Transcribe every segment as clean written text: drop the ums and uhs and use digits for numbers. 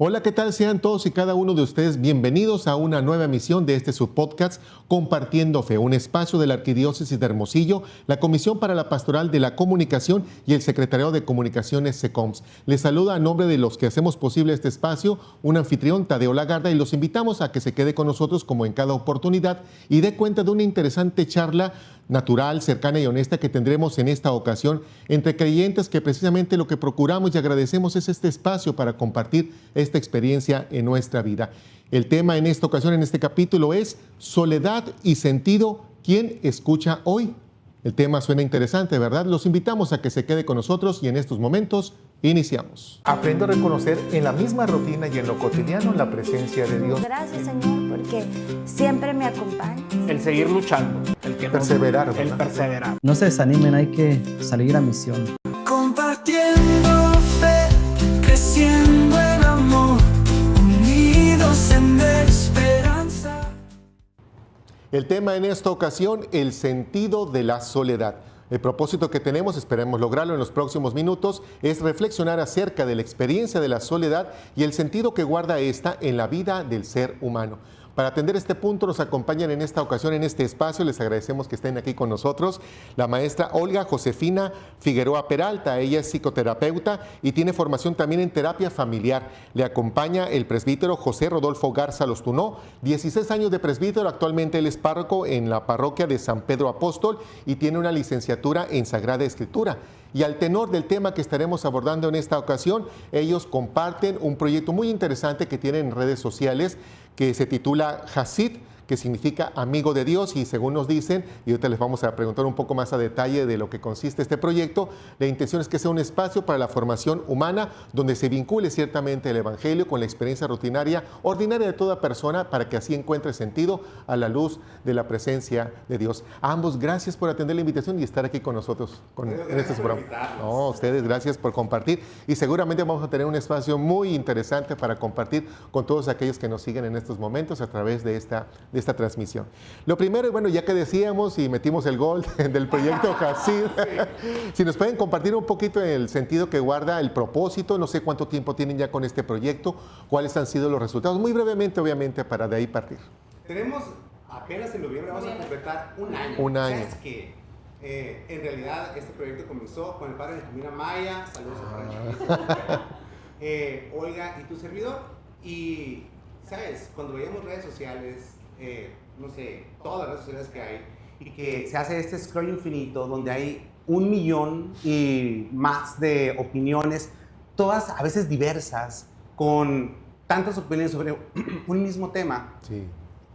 Hola, ¿qué tal? Sean todos y cada uno de ustedes bienvenidos a una nueva emisión de este subpodcast Compartiendo Fe, un espacio de la Arquidiócesis de Hermosillo, la Comisión para la Pastoral de la Comunicación y el Secretariado de Comunicaciones SECOMS. Les saluda a nombre de los que hacemos posible este espacio, un anfitrión, Tadeo Lagarda, y los invitamos a que se quede con nosotros como en cada oportunidad y dé cuenta de una interesante charla natural, cercana y honesta que tendremos en esta ocasión entre creyentes, que precisamente lo que procuramos y agradecemos es este espacio para compartir esta experiencia en nuestra vida. El tema en esta ocasión, en este capítulo, es soledad y sentido. ¿Quién escucha hoy? El tema suena interesante, ¿verdad? Los invitamos a que se quede con nosotros y en estos momentos iniciamos. Aprendo a reconocer en la misma rutina y en lo cotidiano la presencia de Dios. Gracias, Señor, porque siempre me acompaña. El seguir luchando, el que Perseverar, el ¿verdad? perseverar. No se desanimen, hay que salir a misión. Compartiendo fe, creciendo en amor, unidos en esperanza. El tema en esta ocasión, el sentido de la soledad. El propósito que tenemos, esperemos lograrlo en los próximos minutos, es reflexionar acerca de la experiencia de la soledad y el sentido que guarda esta en la vida del ser humano. Para atender este punto nos acompañan en esta ocasión, en este espacio. Les agradecemos que estén aquí con nosotros la maestra Olga Josefina Figueroa Peralta. Ella es psicoterapeuta y tiene formación también en terapia familiar. Le acompaña el presbítero José Rodolfo Garza Lostunó, 16 años de presbítero. Actualmente él es párroco en la parroquia de San Pedro Apóstol y tiene una licenciatura en Sagrada Escritura. Y al tenor del tema que estaremos abordando en esta ocasión, ellos comparten un proyecto muy interesante que tienen en redes sociales que se titula Hasid, que significa amigo de Dios, y según nos dicen, y ahorita les vamos a preguntar un poco más a detalle de lo que consiste este proyecto, la intención es que sea un espacio para la formación humana donde se vincule ciertamente el Evangelio con la experiencia rutinaria, ordinaria de toda persona, para que así encuentre sentido a la luz de la presencia de Dios. A ambos, gracias por atender la invitación y estar aquí con nosotros en este programa. No, ustedes, gracias por compartir, y seguramente vamos a tener un espacio muy interesante para compartir con todos aquellos que nos siguen en estos momentos a través de esta transmisión. Lo primero, y bueno, ya que decíamos y metimos el gol del proyecto Hasid, si nos pueden compartir un poquito el sentido que guarda, el propósito, no sé cuánto tiempo tienen ya con este proyecto, cuáles han sido los resultados, muy brevemente, obviamente, para de ahí partir. Tenemos apenas en noviembre, vamos a completar un año. Un año. ¿Sabes qué? En realidad, este proyecto comenzó con el padre Benjamín Amaya, saludos a Olga y tu servidor. Y, ¿sabes? Cuando veíamos redes sociales, no sé, todas las redes sociales que hay, y que se hace este scroll infinito donde hay 1 millón y más de opiniones, todas a veces diversas, con tantas opiniones sobre un mismo tema. Sí.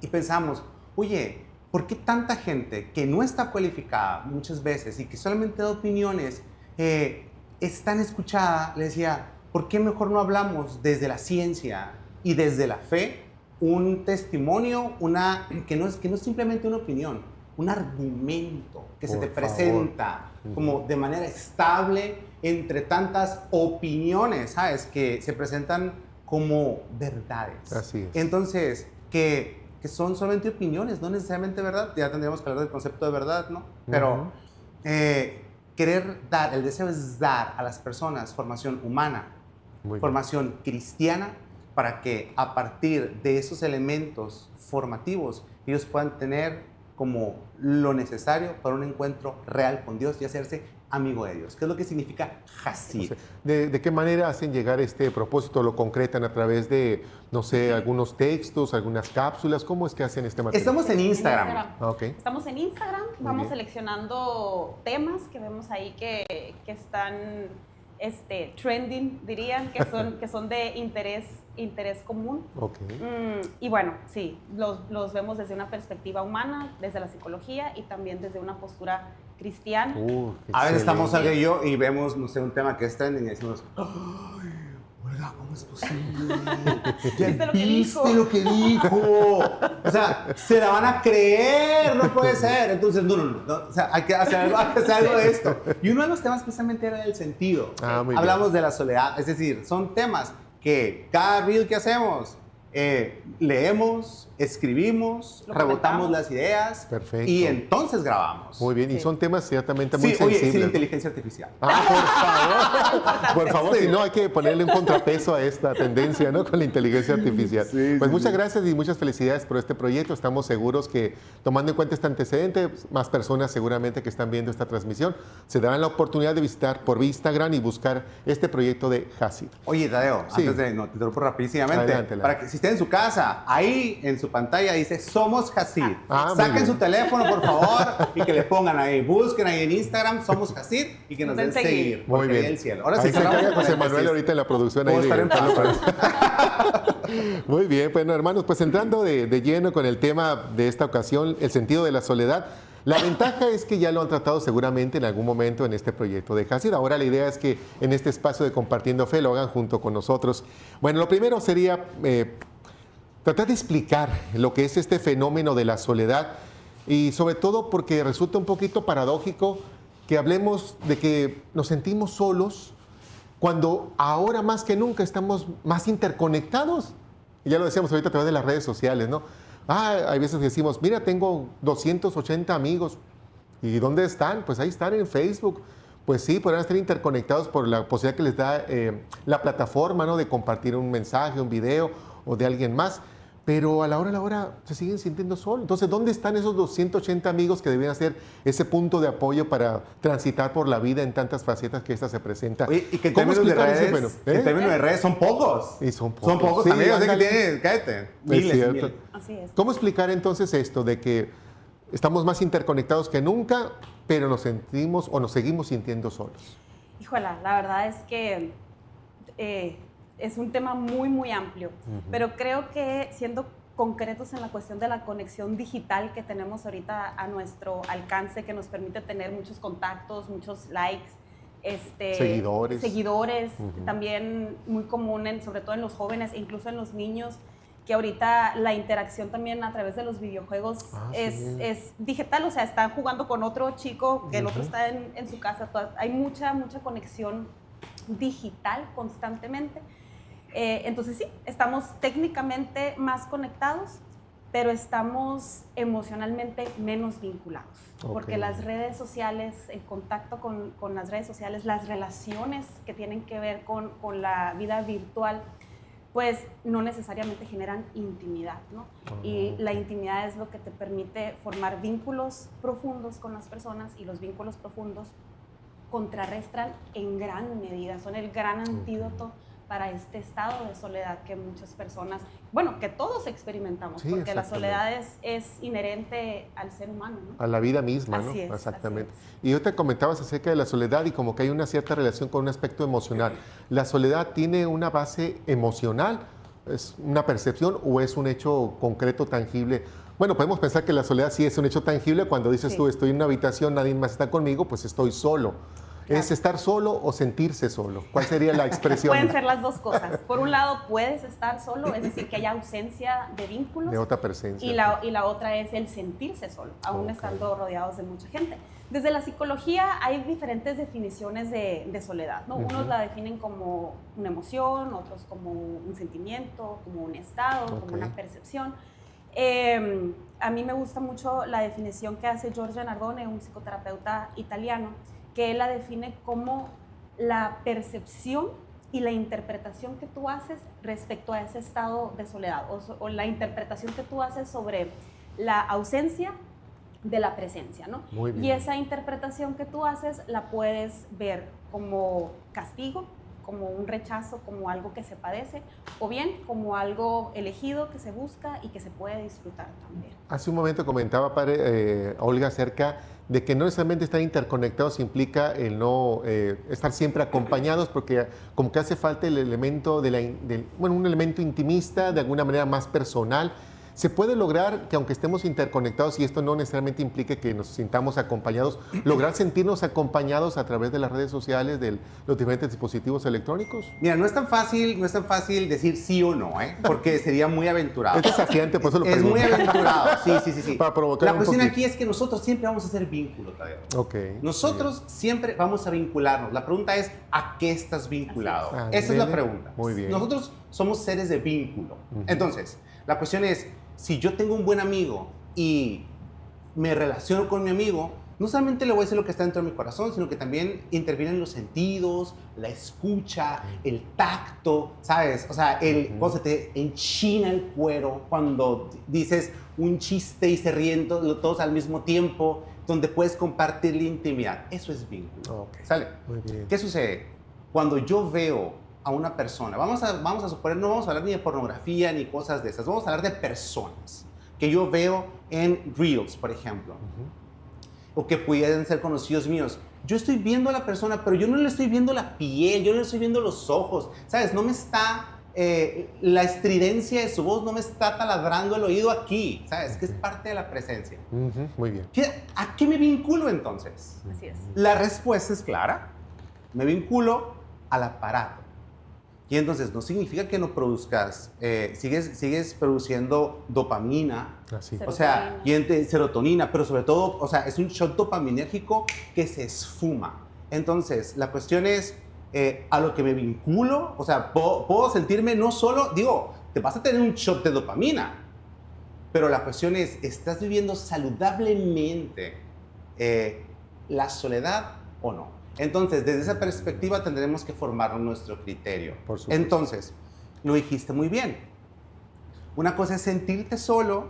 Y pensamos, oye, ¿por qué tanta gente que no está cualificada muchas veces y que solamente da opiniones es tan escuchada? Le decía, ¿por qué mejor no hablamos desde la ciencia y desde la fe? Un testimonio, que no es simplemente una opinión, un argumento que se te presenta como de manera estable entre tantas opiniones, ¿sabes? Que se presentan como verdades. Así es. Entonces, que son solamente opiniones, no necesariamente verdad. Ya tendríamos que hablar del concepto de verdad, ¿no? Pero querer dar, el deseo es dar a las personas formación humana, formación cristiana, para que a partir de esos elementos formativos ellos puedan tener como lo necesario para un encuentro real con Dios y hacerse amigo de Dios. ¿Qué es lo que significa Hasid? ¿De qué manera hacen llegar este propósito? ¿Lo concretan a través de, no sé, algunos textos, algunas cápsulas? ¿Cómo es que hacen este material? Estamos en Instagram. Okay. Estamos en Instagram, vamos seleccionando temas que vemos ahí que están trending, dirían, que son de interés común. Okay. Y bueno, sí, los vemos desde una perspectiva humana, desde la psicología y también desde una postura cristiana. A veces estamos Olga y yo y vemos, no sé, un tema que es trending y decimos, ¡ay, Olga, ¿cómo es posible? ¿Ya viste lo que dijo? O sea, se la van a creer, no puede ser. Entonces, no. O sea, hay que hacer algo de esto. Y uno de los temas precisamente era el sentido. Hablamos de la soledad, es decir, son temas que cada reel que hacemos leemos, escribimos, Lo rebotamos comentamos. las ideas Perfecto. y entonces grabamos. Muy bien, y Sí. son temas ciertamente muy Sí, oye, sensibles. sin ¿no? inteligencia artificial. Ah, por favor. Por favor, si no, hay que ponerle un contrapeso a esta tendencia, ¿no? Con la inteligencia artificial. Sí, Pues sí, muchas sí. gracias y muchas felicidades por este proyecto. Estamos seguros que, tomando en cuenta este antecedente, más personas seguramente que están viendo esta transmisión se darán la oportunidad de visitar por Instagram y buscar este proyecto de Hasid. Oye, Tadeo, Sí. antes de, no, te interrumpo rapidísimamente, Adelante, para que si estén en su casa, ahí en su pantalla dice Somos Hasid. Ah, muy Saquen bien. su teléfono, por favor, y que le pongan ahí, busquen ahí en Instagram Somos Hasid y que nos den Den seguir. seguir. Muy porque bien. ahí el cielo. Ahora Ahí sí, se cerramos encarga con José el Manuel tesis. ahorita en la producción. Puedo Ahí estar en Muy bien, bueno, hermanos, pues entrando de lleno con el tema de esta ocasión, el sentido de la soledad. La ventaja es que ya lo han tratado seguramente en algún momento en este proyecto de Hasid. Ahora la idea es que en este espacio de Compartiendo Fe lo hagan junto con nosotros. Bueno, lo primero sería tratar de explicar lo que es este fenómeno de la soledad y sobre todo porque resulta un poquito paradójico que hablemos de que nos sentimos solos cuando ahora más que nunca estamos más interconectados. Y ya lo decíamos ahorita a través de las redes sociales, ¿no? Hay veces que decimos, mira, tengo 280 amigos. ¿Y dónde están? Pues ahí están en Facebook. Pues sí, podrán estar interconectados por la posibilidad que les da la plataforma, ¿no? De compartir un mensaje, un video o de alguien más. Pero a la hora se siguen sintiendo solos. Entonces, ¿dónde están esos 280 amigos que deberían ser ese punto de apoyo para transitar por la vida en tantas facetas que esta se presenta? Oye, y que en ¿Cómo términos de explicar ese redes, fenómeno? en términos de redes son pocos. Y son pocos. Son pocos Sí, amigos, así que ándale. tienen, cállate, miles y cierto. miles. Así es. ¿Cómo explicar entonces esto de que estamos más interconectados que nunca, pero nos sentimos o nos seguimos sintiendo solos? Híjola, la verdad es que es un tema muy, muy amplio, pero creo que siendo concretos en la cuestión de la conexión digital que tenemos ahorita a nuestro alcance, que nos permite tener muchos contactos, muchos likes, seguidores, también muy común, sobre todo en los jóvenes e incluso en los niños, que ahorita la interacción también a través de los videojuegos es digital, o sea, están jugando con otro chico, que el otro está en su casa, hay mucha conexión digital constantemente. Entonces sí, estamos técnicamente más conectados, pero estamos emocionalmente menos vinculados, porque las redes sociales, el contacto con las redes sociales, las relaciones que tienen que ver con la vida virtual, pues no necesariamente generan intimidad, ¿no? Y la intimidad es lo que te permite formar vínculos profundos con las personas, y los vínculos profundos contrarrestan en gran medida, son el gran antídoto para este estado de soledad que muchas personas, bueno, que todos experimentamos, Sí, porque la exactamente. soledad es inherente al ser humano, ¿no? A la vida misma, ¿no? Así es, Exactamente. así Y ahorita comentabas acerca de la soledad y como que hay una cierta relación con un aspecto emocional. ¿La soledad tiene una base emocional? ¿Es una percepción o es un hecho concreto, tangible? Bueno, podemos pensar que la soledad sí es un hecho tangible cuando dices Sí. tú, estoy en una habitación, nadie más está conmigo, pues estoy solo. Claro. ¿Es estar solo o sentirse solo? ¿Cuál sería la expresión? Pueden ser las dos cosas. Por un lado, puedes estar solo, es decir, que haya ausencia de vínculos. De otra presencia. Y la otra es el sentirse solo, aún estando rodeados de mucha gente. Desde la psicología hay diferentes definiciones de soledad, ¿no? Unos la definen como una emoción, otros como un sentimiento, como un estado, como una percepción. A mí me gusta mucho la definición que hace Giorgio Nardone, un psicoterapeuta italiano, que él la define como la percepción y la interpretación que tú haces respecto a ese estado de soledad, o la interpretación que tú haces sobre la ausencia de la presencia, ¿no? Muy bien. Y esa interpretación que tú haces la puedes ver como castigo, como un rechazo, como algo que se padece, o bien como algo elegido que se busca y que se puede disfrutar también. Hace un momento comentaba, padre, Olga, acerca de que no necesariamente estar interconectados implica el no estar siempre acompañados, porque como que hace falta el elemento un elemento intimista, de alguna manera más personal. Se puede lograr que aunque estemos interconectados, y esto no necesariamente implique que nos sintamos acompañados, lograr sentirnos acompañados a través de las redes sociales, de los diferentes dispositivos electrónicos. Mira, no es tan fácil decir sí o no, ¿eh? Porque sería muy aventurado. Es desafiante, por eso lo Es muy pregunto. aventurado, sí. Para provocar La un cuestión poquito. aquí es que nosotros siempre vamos a hacer vínculo, Tadeo. Ok. Nosotros siempre vamos a vincularnos. La pregunta es, ¿a qué estás vinculado? Así es. Esa es la Ándele. pregunta. Muy bien. Nosotros somos seres de vínculo. Entonces, la cuestión es, si yo tengo un buen amigo y me relaciono con mi amigo, no solamente le voy a decir lo que está dentro de mi corazón, sino que también intervienen los sentidos, la escucha, el tacto, ¿sabes? O sea, cuando se te enchina el cuero, cuando dices un chiste y se ríen todos al mismo tiempo, donde puedes compartir la intimidad. Eso es vínculo. ¿Sale? Muy bien. ¿Qué sucede? Cuando yo veo a una persona, vamos a suponer, no vamos a hablar ni de pornografía ni cosas de esas, vamos a hablar de personas que yo veo en Reels, por ejemplo, o que pudieran ser conocidos míos. Yo estoy viendo a la persona, pero yo no le estoy viendo la piel, yo no le estoy viendo los ojos, ¿sabes? No me está, la estridencia de su voz no me está taladrando el oído aquí, ¿sabes? Que es parte de la presencia. Muy bien. ¿A qué me vinculo entonces? Así es. La respuesta es clara. Me vinculo al aparato. Y entonces no significa que no produzcas, sigues produciendo dopamina, Así. o sea, serotonina, pero sobre todo, o sea, es un shot dopaminérgico que se esfuma. Entonces, la cuestión es a lo que me vinculo, o sea, puedo sentirme no solo, digo, te vas a tener un shot de dopamina, pero la cuestión es, ¿estás viviendo saludablemente la soledad o no? Entonces, desde esa perspectiva tendremos que formar nuestro criterio. Por supuesto. Entonces, lo dijiste muy bien. Una cosa es sentirte solo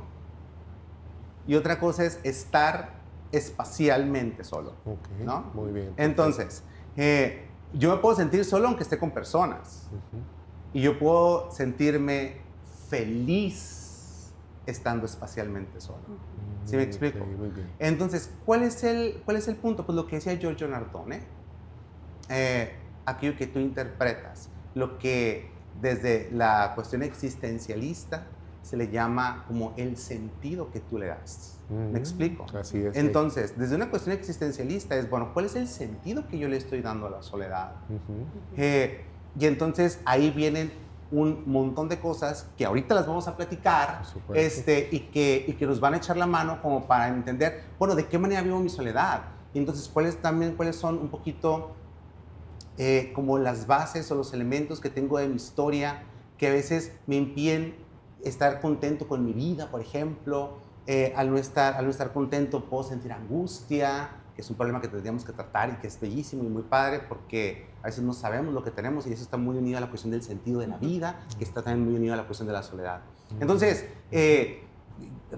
y otra cosa es estar espacialmente solo. ¿No? Muy bien. Entonces, yo me puedo sentir solo aunque esté con personas. Y yo puedo sentirme feliz estando espacialmente solo. ¿Sí me explico? Ok, muy bien. Entonces, ¿cuál es el punto? Pues lo que decía Giorgio Nardone, aquello que tú interpretas, lo que desde la cuestión existencialista se le llama como el sentido que tú le das. ¿Me explico? Así es. Entonces, desde una cuestión existencialista es, bueno, ¿cuál es el sentido que yo le estoy dando a la soledad? Y entonces ahí vienen un montón de cosas que ahorita las vamos a platicar y que nos van a echar la mano como para entender, bueno, ¿de qué manera vivo mi soledad? Y entonces, ¿cuáles son un poquito como las bases o los elementos que tengo de mi historia que a veces me impiden estar contento con mi vida, por ejemplo? Al no estar contento puedo sentir angustia, que es un problema que tendríamos que tratar y que es bellísimo y muy padre porque a veces no sabemos lo que tenemos y eso está muy unido a la cuestión del sentido de la vida, que está también muy unido a la cuestión de la soledad. Entonces,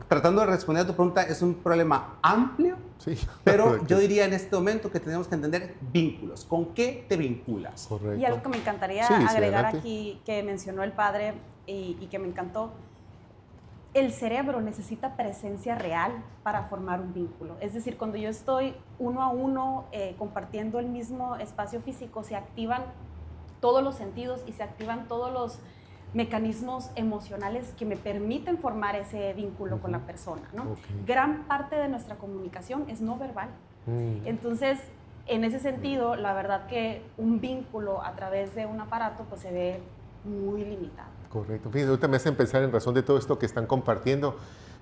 tratando de responder a tu pregunta, es un problema amplio, Sí. pero yo diría en este momento que tenemos que entender vínculos. ¿Con qué te vinculas? Correcto. Y algo que me encantaría Sí, sí, agregar adelante. aquí, que mencionó el padre y que me encantó, el cerebro necesita presencia real para formar un vínculo. Es decir, cuando yo estoy uno a uno compartiendo el mismo espacio físico, se activan todos los sentidos y se activan todos los mecanismos emocionales que me permiten formar ese vínculo con la persona, ¿no? Gran parte de nuestra comunicación es no verbal. Entonces, en ese sentido, la verdad que un vínculo a través de un aparato pues se ve muy limitado. Correcto. Fíjense, ahorita me hace pensar en razón de todo esto que están compartiendo,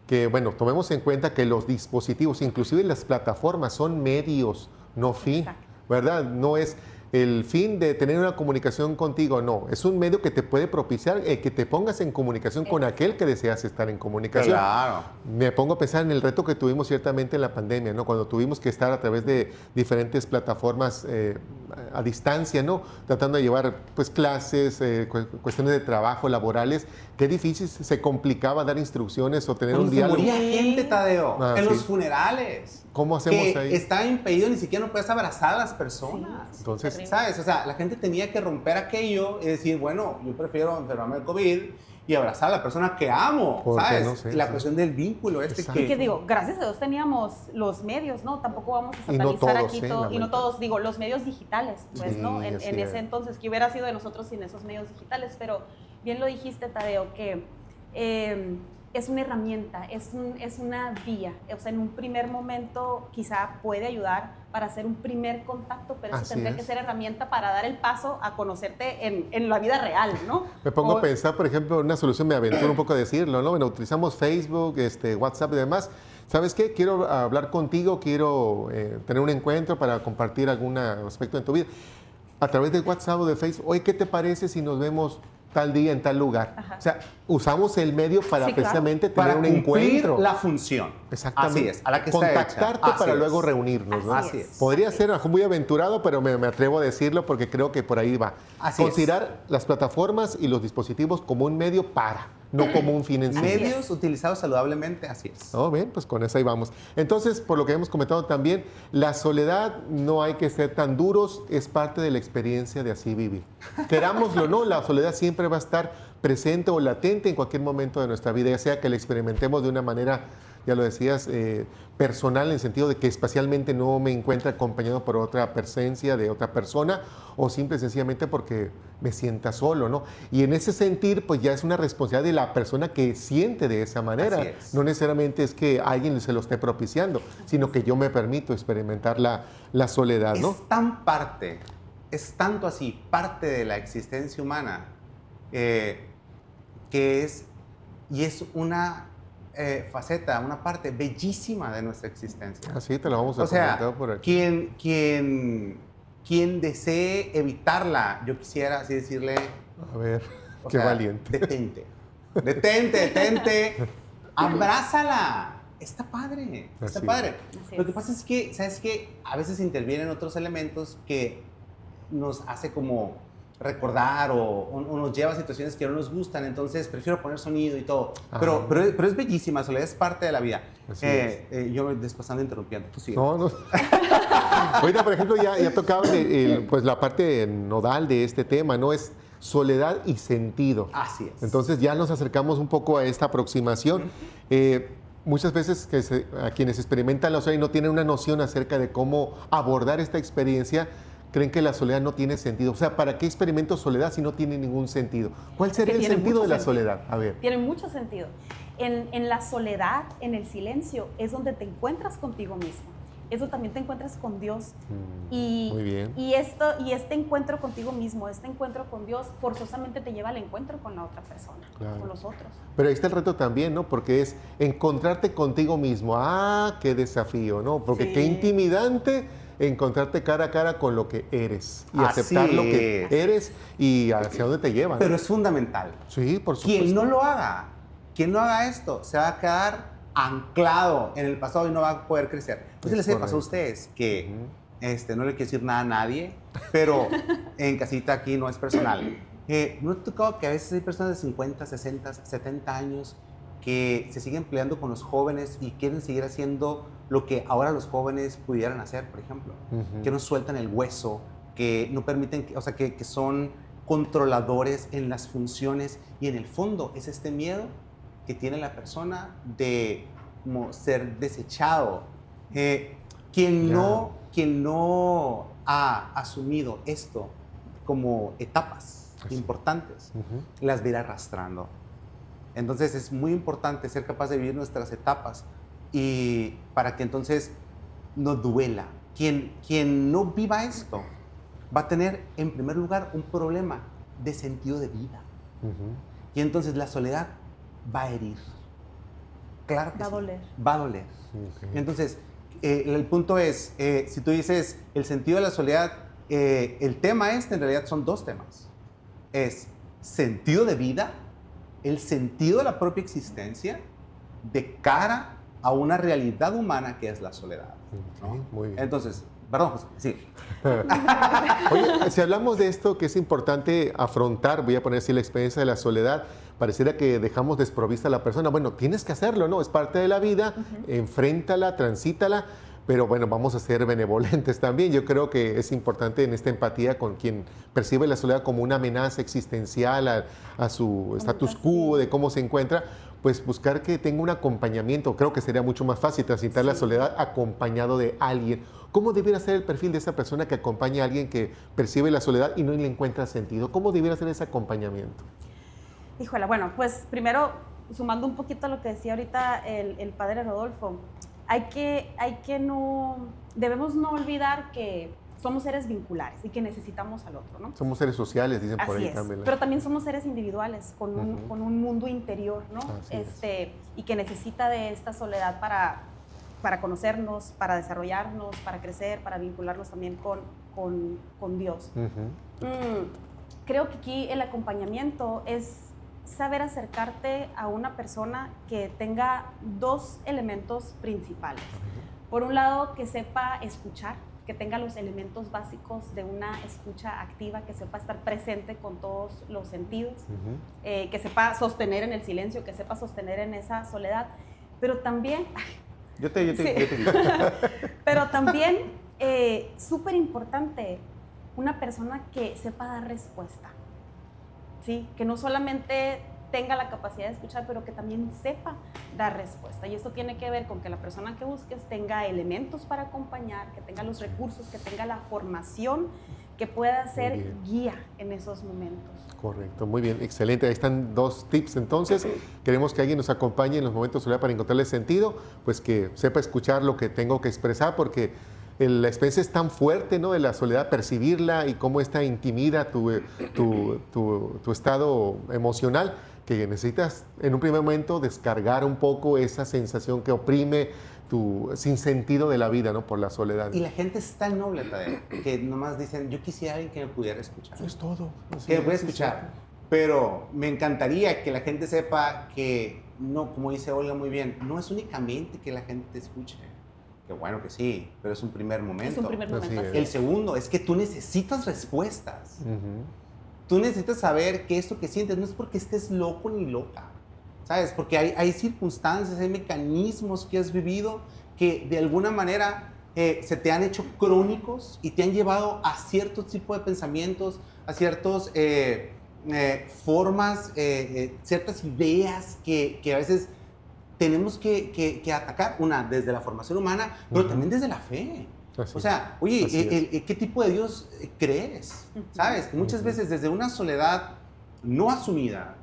que bueno, tomemos en cuenta que los dispositivos, inclusive las plataformas, son medios, no fin, Exacto. ¿verdad? No es el fin de tener una comunicación contigo, no. Es un medio que te puede propiciar que te pongas en comunicación con aquel que deseas estar en comunicación. Claro. Me pongo a pensar en el reto que tuvimos ciertamente en la pandemia, ¿no? Cuando tuvimos que estar a través de diferentes plataformas a distancia, ¿no? Tratando de llevar pues clases, cuestiones de trabajo, laborales. Qué difícil se complicaba dar instrucciones o tener un Se diálogo. moría gente, Tadeo, Ah, en sí. los funerales. ¿Cómo hacemos que ahí? está impedido, ni siquiera no puedes abrazar a las personas. Sí, Entonces, terrible. ¿Sabes? O sea, la gente tenía que romper aquello y decir, bueno, yo prefiero enfermarme de COVID y abrazar a la persona que amo, ¿Por qué ¿sabes? no sé? Y la Sí. cuestión del vínculo Exacto. Y que digo, gracias a Dios teníamos los medios, ¿no? Tampoco vamos a Y no satanizar todos, aquí ¿eh? todo, y no Lamentable. todos, digo, los medios digitales, pues, Sí, ¿no? En así ese es. entonces, que hubiera sido de nosotros sin esos medios digitales, pero bien lo dijiste, Tadeo, que es una herramienta, es una vía, o sea, en un primer momento quizá puede ayudar para hacer un primer contacto, pero eso Así tendría es. que ser herramienta para dar el paso a conocerte en la vida real, ¿no? Me pongo O- a pensar, por ejemplo, una solución, me aventuro un poco a decirlo, ¿no? Bueno, utilizamos Facebook, WhatsApp y demás. ¿Sabes qué? Quiero hablar contigo, quiero tener un encuentro para compartir algún aspecto en tu vida. A través de WhatsApp o de Facebook, oye, ¿qué te parece si nos vemos tal día en tal lugar. Ajá. O sea, usamos el medio para Sí, claro. precisamente Para tener un cumplir encuentro. la función. Exactamente. Así es, a la que está hecha. Contactarte Así para es. luego reunirnos, ¿no? Así es. Podría ser algo muy aventurado, pero me atrevo a decirlo porque creo que por ahí va. Así Considerar las plataformas y los dispositivos como un medio para, no como un fin en sí. Medios utilizados saludablemente, así es. ¿No? ¿Ven? Pues con eso ahí vamos. Entonces, por lo que hemos comentado también, la soledad no hay que ser tan duros, es parte de la experiencia de así vivir. Querámoslo o no, la soledad siempre va a estar presente o latente en cualquier momento de nuestra vida, ya sea que la experimentemos de una manera, ya lo decías, personal, en el sentido de que espacialmente no me encuentre acompañado por otra presencia de otra persona, o simple y sencillamente porque me sienta solo, ¿no? Y en ese sentir, pues ya es una responsabilidad de la persona que siente de esa manera. Así es. No necesariamente es que alguien se lo esté propiciando, sino que yo me permito experimentar la soledad, ¿no? Es tanto así parte de la existencia humana, que es una faceta, una parte bellísima de nuestra existencia. Así te lo vamos a O sea, comentar por aquí. quien desee evitarla, yo quisiera así decirle, A ver, o qué sea, valiente. detente, abrázala. Está padre, está Así padre. Así Lo que es. pasa es que, ¿sabes qué? A veces intervienen otros elementos que nos hace como recordar o nos lleva a situaciones que no nos gustan, entonces prefiero poner sonido y todo. Ah. Pero es bellísima, soledad es parte de la vida. Así Yo me despasando interrumpiendo. Tú sigue. No. Ahorita, por ejemplo, ya tocaba pues la parte nodal de este tema, ¿no? Es soledad y sentido. Así es. Entonces ya nos acercamos un poco a esta aproximación. Muchas veces a quienes experimentan la soledad y no tienen una noción acerca de cómo abordar esta experiencia, creen que la soledad no tiene sentido. O sea, ¿para qué experimento soledad si no tiene ningún sentido? ¿Cuál sería el tiene sentido mucho de la sentido. soledad? A ver. Tiene mucho sentido. En la soledad, en el silencio, es donde te encuentras contigo mismo. Eso también te encuentras con Dios. Muy bien. Y este encuentro contigo mismo, este encuentro con Dios, forzosamente te lleva al encuentro con la otra persona, Claro. con los otros. Pero ahí está el reto también, ¿no? Porque es encontrarte contigo mismo. ¡Ah, qué desafío!, ¿no? Porque Sí. qué intimidante encontrarte cara a cara con lo que eres y Así aceptar lo que es. eres y hacia dónde te llevan. Pero es fundamental. Sí, por supuesto. Quien no haga esto, se va a quedar anclado en el pasado y no va a poder crecer. No sé si les pasó a ustedes que no le quiero decir nada a nadie, pero en casita aquí no es personal. ¿No te ha tocado que a veces hay personas de 50, 60, 70 años que se siguen peleando con los jóvenes y quieren seguir haciendo lo que ahora los jóvenes pudieran hacer, por ejemplo? Que no sueltan el hueso, que no permiten, que son controladores en las funciones, y en el fondo es este miedo que tiene la persona de como ser desechado. Quien no ha asumido esto como etapas importantes, las va a ir arrastrando. Entonces es muy importante ser capaz de vivir nuestras etapas y para que entonces no duela. Quien no viva esto va a tener en primer lugar un problema de sentido de vida. Y entonces la soledad va a herir. Claro que Va a sí. doler. Va a doler. Ok. Entonces, el punto es, si tú dices el sentido de la soledad, el tema en realidad son dos temas. Es sentido de vida, el sentido de la propia existencia de cara a una realidad humana que es la soledad. ¿no? Ok, muy bien. Entonces, perdón, José, sí. Oye, si hablamos de esto que es importante afrontar, voy a poner así la experiencia de la soledad, pareciera que dejamos desprovista a la persona. Bueno, tienes que hacerlo, ¿no? Es parte de la vida, enfréntala, transítala, pero bueno, vamos a ser benevolentes también. Yo creo que es importante en esta empatía con quien percibe la soledad como una amenaza existencial a su status quo, de cómo se encuentra, pues buscar que tenga un acompañamiento. Creo que sería mucho más fácil transitar la soledad acompañado de alguien. ¿Cómo debiera ser el perfil de esa persona que acompaña a alguien que percibe la soledad y no le encuentra sentido? ¿Cómo debiera ser ese acompañamiento? Híjole, bueno, pues primero, sumando un poquito a lo que decía ahorita el padre Rodolfo, debemos no olvidar que somos seres vinculares y que necesitamos al otro, ¿no? Somos seres sociales, dicen por Así ahí es, también. pero también somos seres individuales con un mundo interior, ¿no? Así Y que necesita de esta soledad para conocernos, para desarrollarnos, para crecer, para vincularnos también con Dios. creo que aquí el acompañamiento es saber acercarte a una persona que tenga dos elementos principales. Por un lado, que sepa escuchar, que tenga los elementos básicos de una escucha activa, que sepa estar presente con todos los sentidos, que sepa sostener en el silencio, que sepa sostener en esa soledad, pero también... Yo te digo. Pero también, súper importante, una persona que sepa dar respuesta, ¿sí? Que no solamente tenga la capacidad de escuchar, pero que también sepa dar respuesta. Y esto tiene que ver con que la persona que busques tenga elementos para acompañar, que tenga los recursos, que tenga la formación, que pueda ser guía en esos momentos. Correcto, muy bien, excelente. Ahí están dos tips. Entonces, queremos que alguien nos acompañe en los momentos de soledad para encontrarle sentido, pues que sepa escuchar lo que tengo que expresar, porque la experiencia es tan fuerte, ¿no?, de la soledad, percibirla y cómo esta intimida tu estado emocional, que necesitas en un primer momento descargar un poco esa sensación que oprime tu sinsentido de la vida, ¿no?, por la soledad. Y la gente es tan noble, Tadeo, que nomás dicen, yo quisiera alguien que me pudiera escuchar. Eso es todo. Que me pudiera escuchar. Pero me encantaría que la gente sepa que, no, como dice Olga muy bien, no es únicamente que la gente te escuche. Que bueno que sí, pero es un primer momento. Es un primer momento. Así es. El segundo es que tú necesitas respuestas. Tú necesitas saber que esto que sientes no es porque estés loco ni loca, ¿sabes? Porque hay circunstancias, hay mecanismos que has vivido que de alguna manera se te han hecho crónicos y te han llevado a cierto tipo de pensamientos, a ciertas formas, ciertas ideas que a veces tenemos que atacar, una desde la formación humana, pero también desde la fe. O sea, oye, ¿qué tipo de Dios crees? ¿Sabes? Que muchas veces desde una soledad no asumida,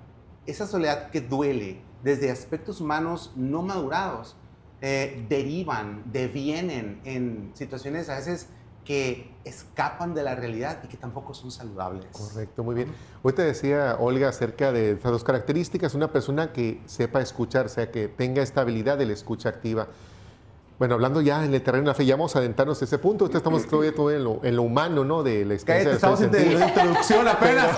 esa soledad que duele, desde aspectos humanos no madurados, devienen en situaciones a veces que escapan de la realidad y que tampoco son saludables. Correcto, muy bien. Hoy te decía, Olga, acerca de estas dos características, una persona que sepa escuchar, o sea, que tenga esta habilidad de la escucha activa. Bueno, hablando ya en el terreno de la fe, ya vamos a adentrarnos a ese punto. Ahorita estamos todavía en lo humano, ¿no?, de la experiencia. Estamos en la introducción apenas.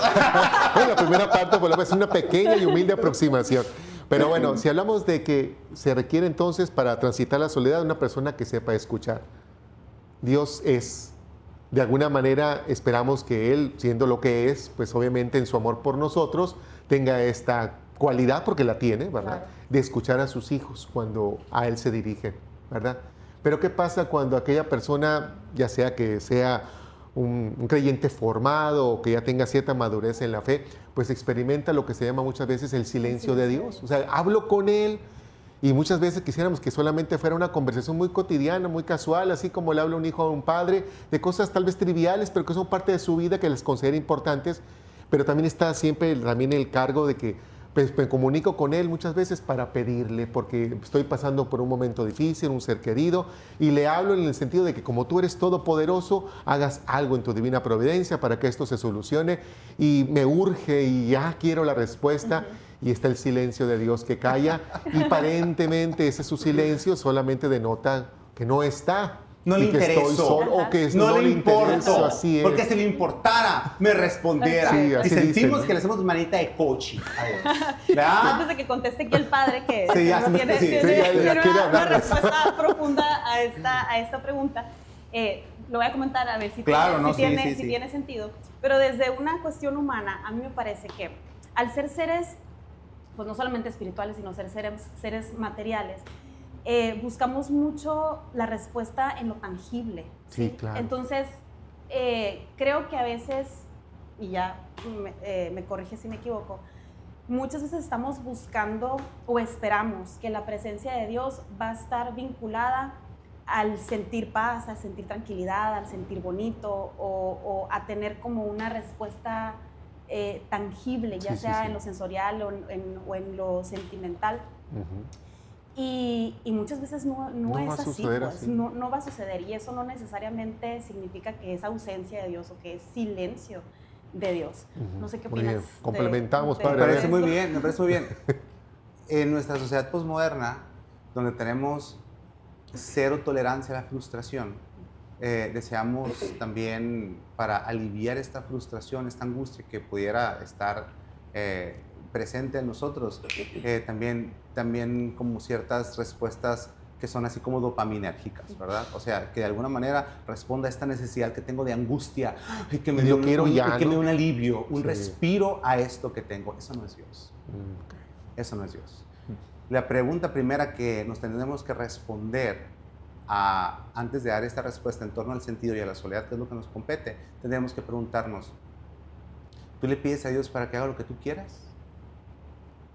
Bueno, la primera parte, por lo menos, es una pequeña y humilde aproximación. Pero bueno, si hablamos de que se requiere entonces para transitar la soledad una persona que sepa escuchar. Dios es, de alguna manera, esperamos que Él, siendo lo que es, pues obviamente en su amor por nosotros, tenga esta cualidad, porque la tiene, ¿verdad?, claro, de escuchar a sus hijos cuando a Él se dirigen, ¿verdad? Pero ¿qué pasa cuando aquella persona, ya sea que sea un creyente formado o que ya tenga cierta madurez en la fe, pues experimenta lo que se llama muchas veces el silencio de Dios? O sea, hablo con Él y muchas veces quisiéramos que solamente fuera una conversación muy cotidiana, muy casual, así como le habla un hijo a un padre, de cosas tal vez triviales, pero que son parte de su vida, que les considera importantes, pero también está siempre también el cargo de que pues, me comunico con Él muchas veces para pedirle, porque estoy pasando por un momento difícil, un ser querido, y le hablo en el sentido de que como tú eres todopoderoso, hagas algo en tu divina providencia para que esto se solucione, y me urge y ya quiero la respuesta, y está el silencio de Dios que calla, y aparentemente ese su silencio solamente denota que no está. No le interesó, o que no le importó, así es. porque si le importara, me respondiera. Sí, y así sentimos dicen, que le hacemos manita de coaching. Antes de que conteste aquí el padre, que sí, ya tiene quiere una respuesta profunda a esta pregunta, lo voy a comentar a ver si, claro, tiene sentido. Pero desde una cuestión humana, a mí me parece que al ser seres, pues no solamente espirituales, sino seres materiales, buscamos mucho la respuesta en lo tangible. Sí, claro. Entonces, creo que a veces, y ya me corrige si me equivoco, muchas veces estamos buscando o esperamos que la presencia de Dios va a estar vinculada al sentir paz, al sentir tranquilidad, al sentir bonito o a tener como una respuesta tangible, ya sea en lo sensorial o en lo sentimental. Y muchas veces no es así, pues, no va a suceder, y eso no necesariamente significa que es ausencia de Dios o que es silencio de Dios. No sé qué opinas. Muy bien. Complementamos, padre. Me parece muy bien, me parece muy bien. En nuestra sociedad posmoderna, donde tenemos cero tolerancia a la frustración, deseamos también, para aliviar esta frustración, esta angustia que pudiera estar presente en nosotros, también como ciertas respuestas que son así como dopaminérgicas, ¿verdad? O sea, que de alguna manera responda a esta necesidad que tengo de angustia y que me dé que me dé un alivio, un Sí. respiro a esto que tengo. Eso no es Dios. Eso no es Dios. La pregunta primera que nos tendremos que responder antes de dar esta respuesta en torno al sentido y a la soledad, que es lo que nos compete, tendremos que preguntarnos, ¿tú le pides a Dios para que haga lo que tú quieras?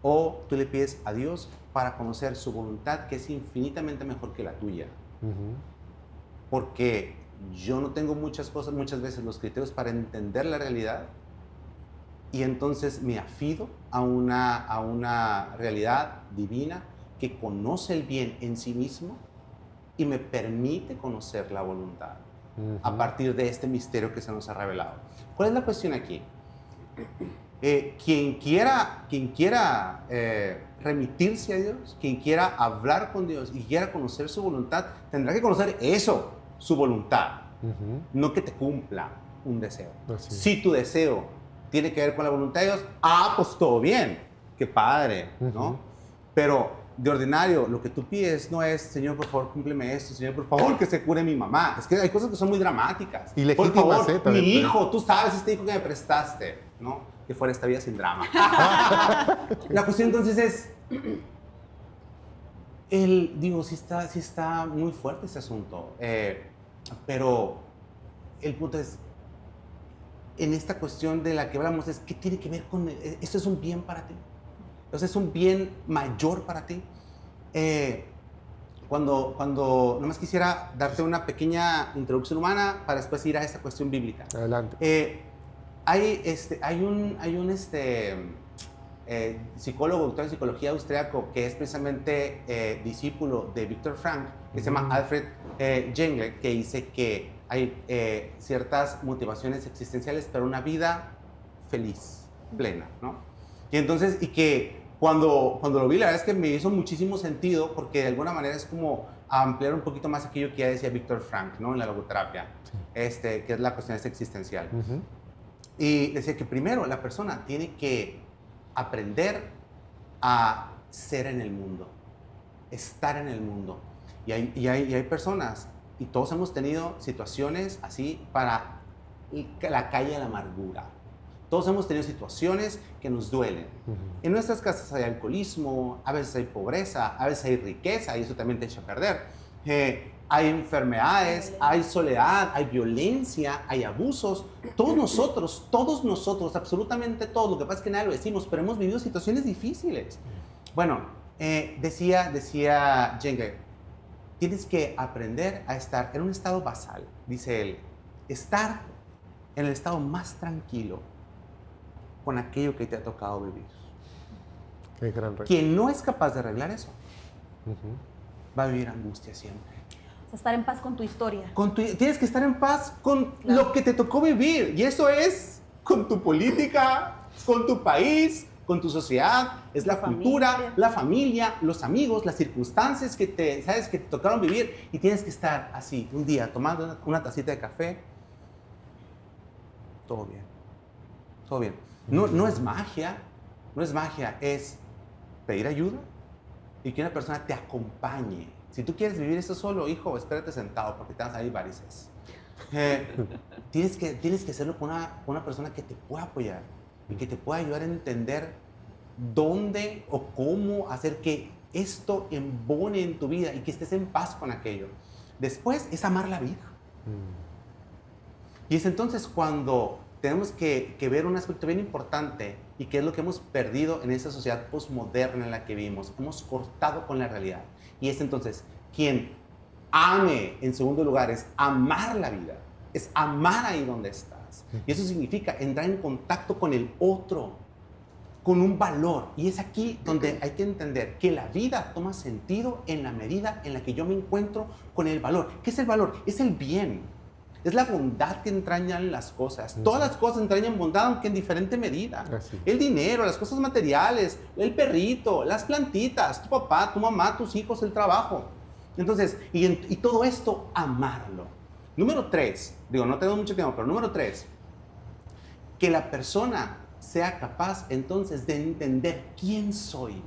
¿O tú le pides a Dios para conocer su voluntad, que es infinitamente mejor que la tuya? Porque yo no tengo muchas veces los criterios para entender la realidad, y entonces me afido a una realidad divina que conoce el bien en sí mismo y me permite conocer la voluntad a partir de este misterio que se nos ha revelado. ¿Cuál es la cuestión aquí? Quien quiera remitirse a Dios, quien quiera hablar con Dios y quiera conocer su voluntad, tendrá que conocer eso, su voluntad, no que te cumpla un deseo. Así. Si tu deseo tiene que ver con la voluntad de Dios, pues todo bien, qué padre, ¿no? Pero de ordinario, lo que tú pides no es, Señor, por favor, cúmpleme esto, Señor, por favor, que se cure mi mamá. Es que hay cosas que son muy dramáticas. Y por legítimas, favor, también, mi hijo, tú sabes, este hijo que me prestaste, ¿no? Que fuera esta vida sin drama. La cuestión entonces es, sí está muy fuerte ese asunto, pero el punto es, en esta cuestión de la que hablamos, es ¿qué tiene que ver con esto? ¿Es un bien para ti? Entonces, ¿es un bien mayor para ti? Cuando nomás quisiera darte una pequeña introducción humana para después ir a esta cuestión bíblica. Adelante. Hay un psicólogo, doctor en psicología austriaco, que es precisamente discípulo de Viktor Frankl, que se llama Alfred Jengler, que dice que hay ciertas motivaciones existenciales para una vida feliz, plena, ¿no? Y entonces, que cuando lo vi, la verdad es que me hizo muchísimo sentido, porque de alguna manera es como ampliar un poquito más aquello que ya decía Viktor Frankl, ¿no? En la logoterapia, que es la cuestión existencial. Y decía que primero la persona tiene que aprender a ser en el mundo, estar en el mundo. Y hay personas, y todos hemos tenido situaciones así para la calle de la amargura. Todos hemos tenido situaciones que nos duelen. En nuestras casas hay alcoholismo, a veces hay pobreza, a veces hay riqueza, y eso también te echa a perder. Hay enfermedades, hay soledad, hay violencia, hay abusos. Todos nosotros, absolutamente todos. Lo que pasa es que nadie lo decimos, pero hemos vivido situaciones difíciles. Bueno, decía Jengler, tienes que aprender a estar en un estado basal, dice él, estar en el estado más tranquilo con aquello que te ha tocado vivir. Qué gran reto. Quien no es capaz de arreglar eso, va a vivir angustia siempre. O sea, estar en paz con tu historia. Tienes que estar en paz con lo que te tocó vivir. Y eso es con tu política, con tu país, con tu sociedad. Es la cultura, la familia, los amigos, las circunstancias que te tocaron vivir. Y tienes que estar así, un día, tomando una tacita de café. Todo bien. Todo bien. No es magia. No es magia. Es pedir ayuda y que una persona te acompañe. Si tú quieres vivir esto solo, hijo, espérate sentado porque te van a salir varices. Tienes que hacerlo con una persona que te pueda apoyar y que te pueda ayudar a entender dónde o cómo hacer que esto embone en tu vida y que estés en paz con aquello. Después es amar la vida. Y es entonces cuando tenemos que ver un aspecto bien importante y que es lo que hemos perdido en esta sociedad postmoderna en la que vivimos. Hemos cortado con la realidad. Y es entonces quien ame, en segundo lugar, es amar la vida, es amar ahí donde estás. Y eso significa entrar en contacto con el otro, con un valor. Y es aquí donde hay que entender que la vida toma sentido en la medida en la que yo me encuentro con el valor. ¿Qué es el valor? Es el bien. Es la bondad que entrañan las cosas. Todas las cosas entrañan bondad, aunque en diferente medida. El dinero, las cosas materiales, el perrito, las plantitas, tu papá, tu mamá, tus hijos, el trabajo. Entonces, y todo esto, amarlo. Número 3, digo, no tengo mucho tiempo, pero número 3, que la persona sea capaz entonces de entender quién soy.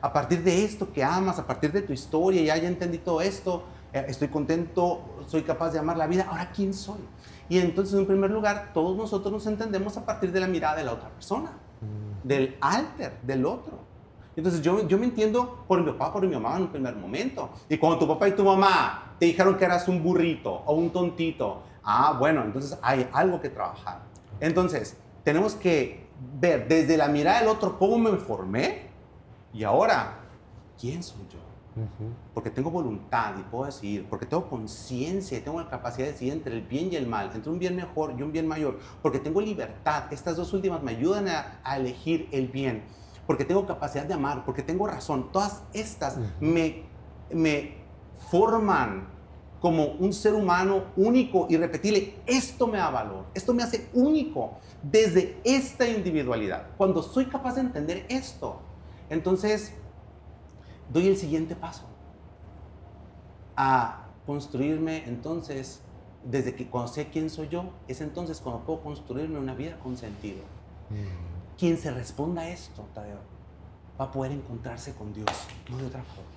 A partir de esto que amas, a partir de tu historia, ya entendí todo esto, estoy contento, soy capaz de amar la vida, ahora ¿quién soy? Y entonces, en primer lugar, todos nosotros nos entendemos a partir de la mirada de la otra persona, del alter, del otro. Entonces, yo me entiendo por mi papá, por mi mamá en un primer momento. Y cuando tu papá y tu mamá te dijeron que eras un burrito o un tontito, bueno, entonces hay algo que trabajar. Entonces, tenemos que ver desde la mirada del otro cómo me formé y ahora, ¿quién soy yo? Porque tengo voluntad y puedo decidir, porque tengo conciencia y tengo la capacidad de decidir entre el bien y el mal, entre un bien mejor y un bien mayor, porque tengo libertad. Estas dos últimas me ayudan a elegir el bien, porque tengo capacidad de amar, porque tengo razón. Todas estas me forman como un ser humano único y repetible. Esto me da valor, esto me hace único desde esta individualidad. Cuando soy capaz de entender esto, entonces doy el siguiente paso a construirme. Entonces, desde que cuando sé quién soy yo, es entonces cuando puedo construirme una vida con sentido. Quien se responda a esto, Tadeo, va a poder encontrarse con Dios, no de otra forma.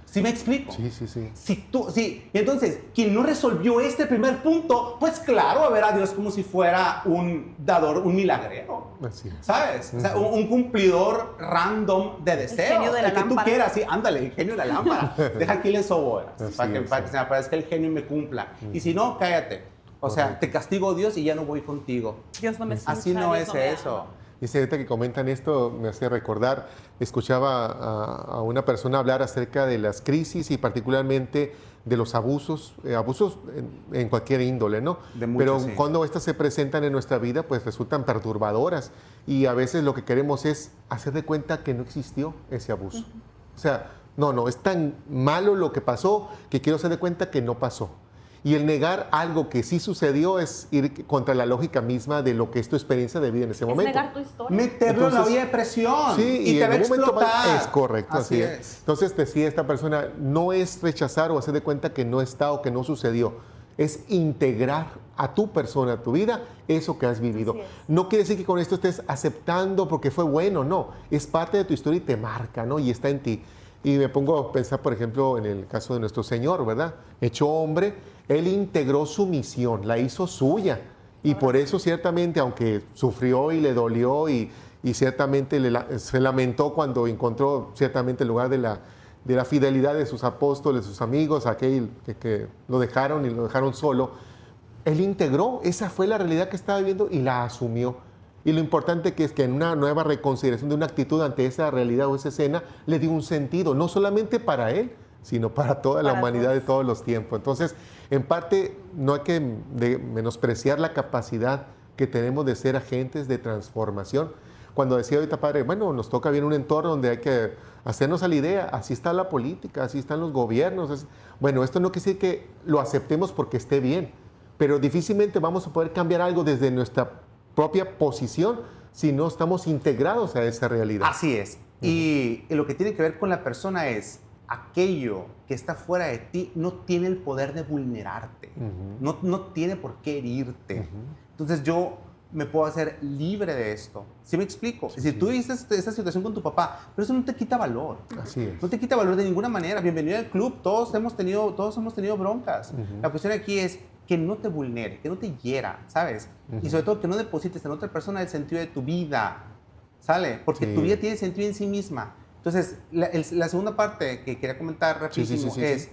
¿Sí me explico? Sí, sí, sí. Sí. Entonces, quien no resolvió este primer punto, pues claro, va a ver a Dios como si fuera un dador, un milagrero. Así es. ¿Sabes? O sea, un cumplidor random de deseos. El genio de la el que lámpara. tú quieras, sí, ándale, el genio de la lámpara. Deja aquí le sobo, para que se me aparezca el genio y me cumpla. Y si no, cállate. O sea, te castigo, Dios, y ya no voy contigo. Dios no me escucha, Así no Dios es me eso. ama. Dice, ahorita que comentan esto, me hace recordar, escuchaba a una persona hablar acerca de las crisis y particularmente de los abusos en cualquier índole, ¿no? De muchos, Pero sí. cuando estas se presentan en nuestra vida, pues resultan perturbadoras y a veces lo que queremos es hacer de cuenta que no existió ese abuso. O sea, no, es tan malo lo que pasó que quiero hacer de cuenta que no pasó. Y el negar algo que sí sucedió es ir contra la lógica misma de lo que es tu experiencia de vida en ese Es momento. negar tu historia. Meterlo en la Entonces, vía de presión. Sí, y te en va a algún momento explotar. es correcto, así es. es. Entonces decía esta persona, no es rechazar o hacer de cuenta que no está o que no sucedió, es integrar a tu persona, a tu vida, eso que has vivido. Así es. No quiere decir que con esto estés aceptando porque fue bueno, no, es parte de tu historia y te marca, ¿no? Y está en ti. Y me pongo a pensar, por ejemplo, en el caso de nuestro Señor, ¿verdad? Hecho hombre, Él integró su misión, la hizo suya. Y por eso ciertamente, aunque sufrió y le dolió y ciertamente se lamentó cuando encontró ciertamente el lugar de la fidelidad de sus apóstoles, sus amigos, aquel que lo dejaron y lo dejaron solo, Él integró, esa fue la realidad que estaba viviendo y la asumió. Y lo importante que es que en una nueva reconsideración de una actitud ante esa realidad o esa escena, le dio un sentido, no solamente para él, sino para toda la humanidad de todos los tiempos. Entonces, en parte, no hay que menospreciar la capacidad que tenemos de ser agentes de transformación. Cuando decía ahorita, padre, bueno, nos toca bien un entorno donde hay que hacernos a la idea, así está la política, así están los gobiernos. Bueno, esto no quiere decir que lo aceptemos porque esté bien, pero difícilmente vamos a poder cambiar algo desde nuestra propia posición si no estamos integrados a esa realidad. Así es. Y lo que tiene que ver con la persona es aquello que está fuera de ti no tiene el poder de vulnerarte, no tiene por qué herirte. Entonces yo me puedo hacer libre de esto. ¿Sí me explico? Si tú dices esta situación con tu papá, pero eso no te quita valor. Así es. No te quita valor de ninguna manera. Bienvenido al club. Todos hemos tenido broncas. La cuestión aquí es que no te vulnere, que no te hiera, ¿sabes? Y sobre todo que no deposites en otra persona el sentido de tu vida, ¿sale? Porque tu vida tiene sentido en sí misma. Entonces, la segunda parte que quería comentar rapidísimo es,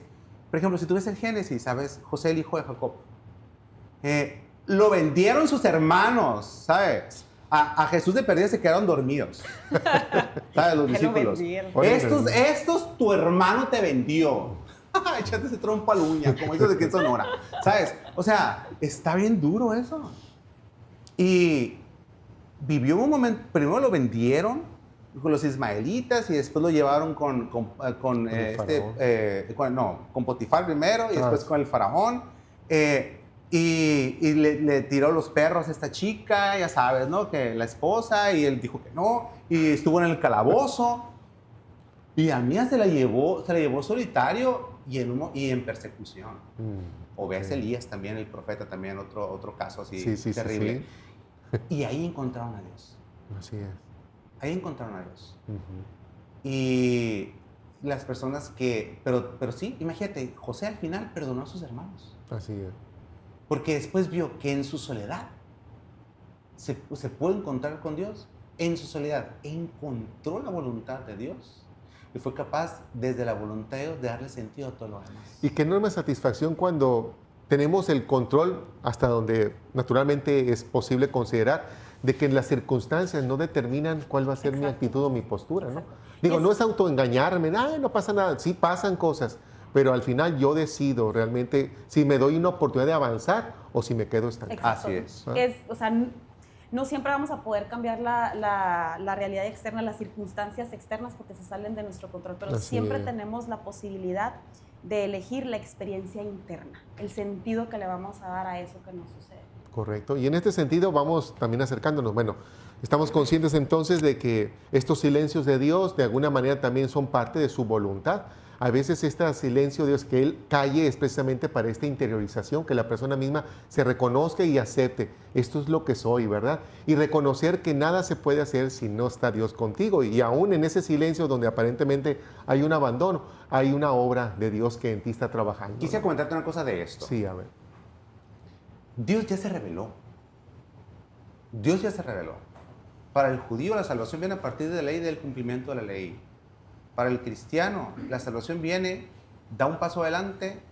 por ejemplo, si tú ves el Génesis, ¿sabes? José, el hijo de Jacob, lo vendieron sus hermanos, ¿sabes? A Jesús de perdida se quedaron dormidos, ¿sabes? Los discípulos. Estos tu hermano te vendió. Échate ese trompo a la uña, como dices de que en Sonora, ¿sabes? O sea, está bien duro eso. Y vivió un momento, primero lo vendieron con los ismaelitas y después lo llevaron con Potifar primero y después con el faraón. Y le tiró los perros a esta chica, ya sabes, ¿no? Que la esposa, y él dijo que no, y estuvo en el calabozo. Y a Mía se la llevó solitario y en persecución. O ves Elías también, el profeta también, otro caso así terrible. Y ahí encontraron a Dios. Así es. Ahí encontraron a Dios. Y las personas pero sí, imagínate, José al final perdonó a sus hermanos. Así es. Porque después vio que en su soledad se puede encontrar con Dios. En su soledad encontró la voluntad de Dios y fue capaz desde la voluntad de Dios de darle sentido a todo lo demás. Y qué enorme satisfacción cuando tenemos el control hasta donde naturalmente es posible considerar de que las circunstancias no determinan cuál va a ser mi actitud o mi postura, ¿no? Digo, no es autoengañarme, no pasa nada, sí pasan cosas, pero al final yo decido realmente si me doy una oportunidad de avanzar o si me quedo estancado. Exacto. Así es. O sea, no siempre vamos a poder cambiar la realidad externa, las circunstancias externas porque se salen de nuestro control, pero Así siempre es. tenemos la posibilidad de elegir la experiencia interna, el sentido que le vamos a dar a eso que nos sucede. Correcto. Y en este sentido vamos también acercándonos. Bueno, estamos conscientes entonces de que estos silencios de Dios de alguna manera también son parte de su voluntad. A veces este silencio de Dios que Él calle es precisamente para esta interiorización, que la persona misma se reconozca y acepte. Esto es lo que soy, ¿verdad? Y reconocer que nada se puede hacer si no está Dios contigo. Y aún en ese silencio donde aparentemente hay un abandono, hay una obra de Dios que en ti está trabajando. Quisiera comentarte una cosa de esto. Sí, a ver. Dios ya se reveló. Dios ya se reveló. Para el judío la salvación viene a partir de la ley y del cumplimiento de la ley. Para el cristiano la salvación viene, da un paso adelante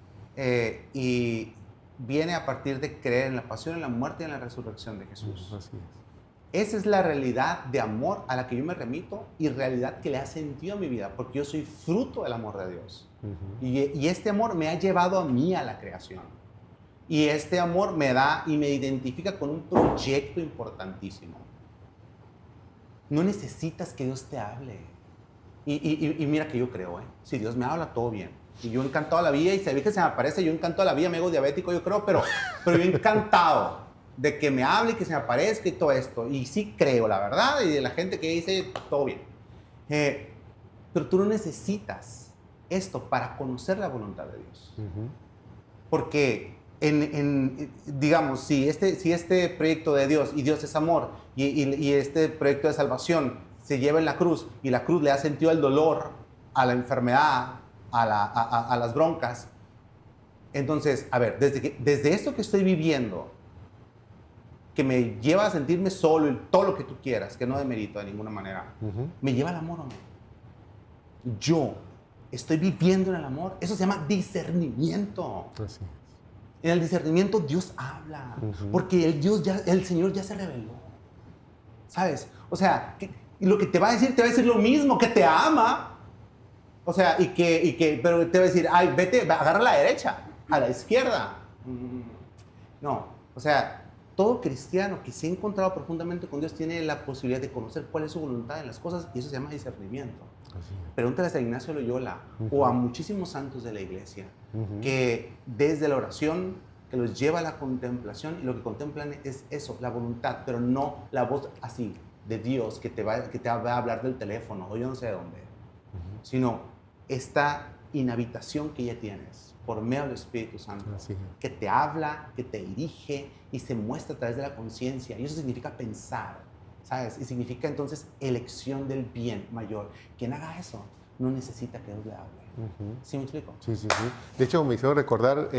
y viene a partir de creer en la pasión, en la muerte y en la resurrección de Jesús. Así es. Esa es la realidad de amor a la que yo me remito y realidad que le ha sentido a mi vida, porque yo soy fruto del amor de Dios. Y este amor me ha llevado a mí a la creación. Y este amor me da y me identifica con un proyecto importantísimo. No necesitas que Dios te hable. Y mira que yo creo, si Dios me habla, todo bien. Y yo encantado la vida, y si que se me aparece, yo encantado la vida, me hago diabético, yo creo, pero yo encantado de que me hable y que se me aparezca y todo esto. Y sí creo, la verdad, y de la gente que dice, todo bien. Pero tú no necesitas esto para conocer la voluntad de Dios. Porque, digamos, si este proyecto de Dios, y Dios es amor, y este proyecto de salvación se lleva en la cruz, y la cruz le da sentido al dolor, a la enfermedad, a las broncas, entonces, a ver, desde esto que estoy viviendo, que me lleva a sentirme solo y todo lo que tú quieras, que no demerito de ninguna manera, me lleva al amor o no. Yo estoy viviendo en el amor. Eso se llama discernimiento. Así es. En el discernimiento Dios habla, porque el Señor ya se reveló. ¿Sabes? O sea, lo que te va a decir lo mismo, que te ama. O sea, pero te va a decir, ay, vete, agarra a la derecha, a la izquierda. No, o sea, todo cristiano que se ha encontrado profundamente con Dios tiene la posibilidad de conocer cuál es su voluntad en las cosas, y eso se llama discernimiento. Pregúntale a San Ignacio de Loyola o a muchísimos santos de la iglesia que desde la oración que los lleva a la contemplación, y lo que contemplan es eso, la voluntad, pero no la voz así de Dios que te va a hablar del teléfono o yo no sé de dónde, sino esta inhabitación que ya tienes por medio del Espíritu Santo, que te habla, que te dirige y se muestra a través de la conciencia, y eso significa pensar, ¿sabes? Y significa entonces elección del bien mayor. Quien haga eso no necesita que Dios le hable. ¿Sí me explico? Sí, sí, sí. De hecho, me hicieron recordar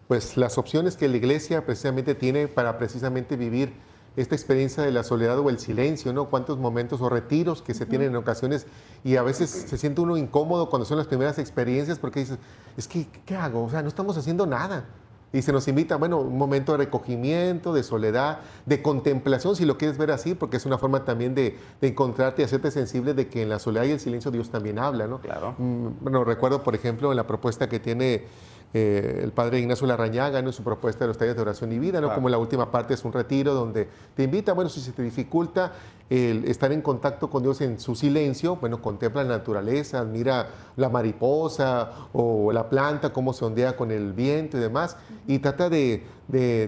pues las opciones que la iglesia precisamente tiene para precisamente vivir esta experiencia de la soledad o el silencio, ¿no? Cuántos momentos o retiros que se tienen en ocasiones, y a veces se siente uno incómodo cuando son las primeras experiencias porque dices, es que, ¿qué hago? O sea, no estamos haciendo nada. Y se nos invita, bueno, un momento de recogimiento, de soledad, de contemplación, si lo quieres ver así, porque es una forma también de encontrarte y hacerte sensible de que en la soledad y el silencio Dios también habla, ¿no? Claro. Bueno, recuerdo, por ejemplo, en la propuesta que tiene el padre Ignacio Larrañaga, ¿no? En su propuesta de los talleres de oración y vida, ¿no? Como la última parte es un retiro donde te invita, bueno, si se te dificulta el estar en contacto con Dios en su silencio, bueno, contempla la naturaleza, mira la mariposa o la planta, cómo se ondea con el viento y demás, y trata de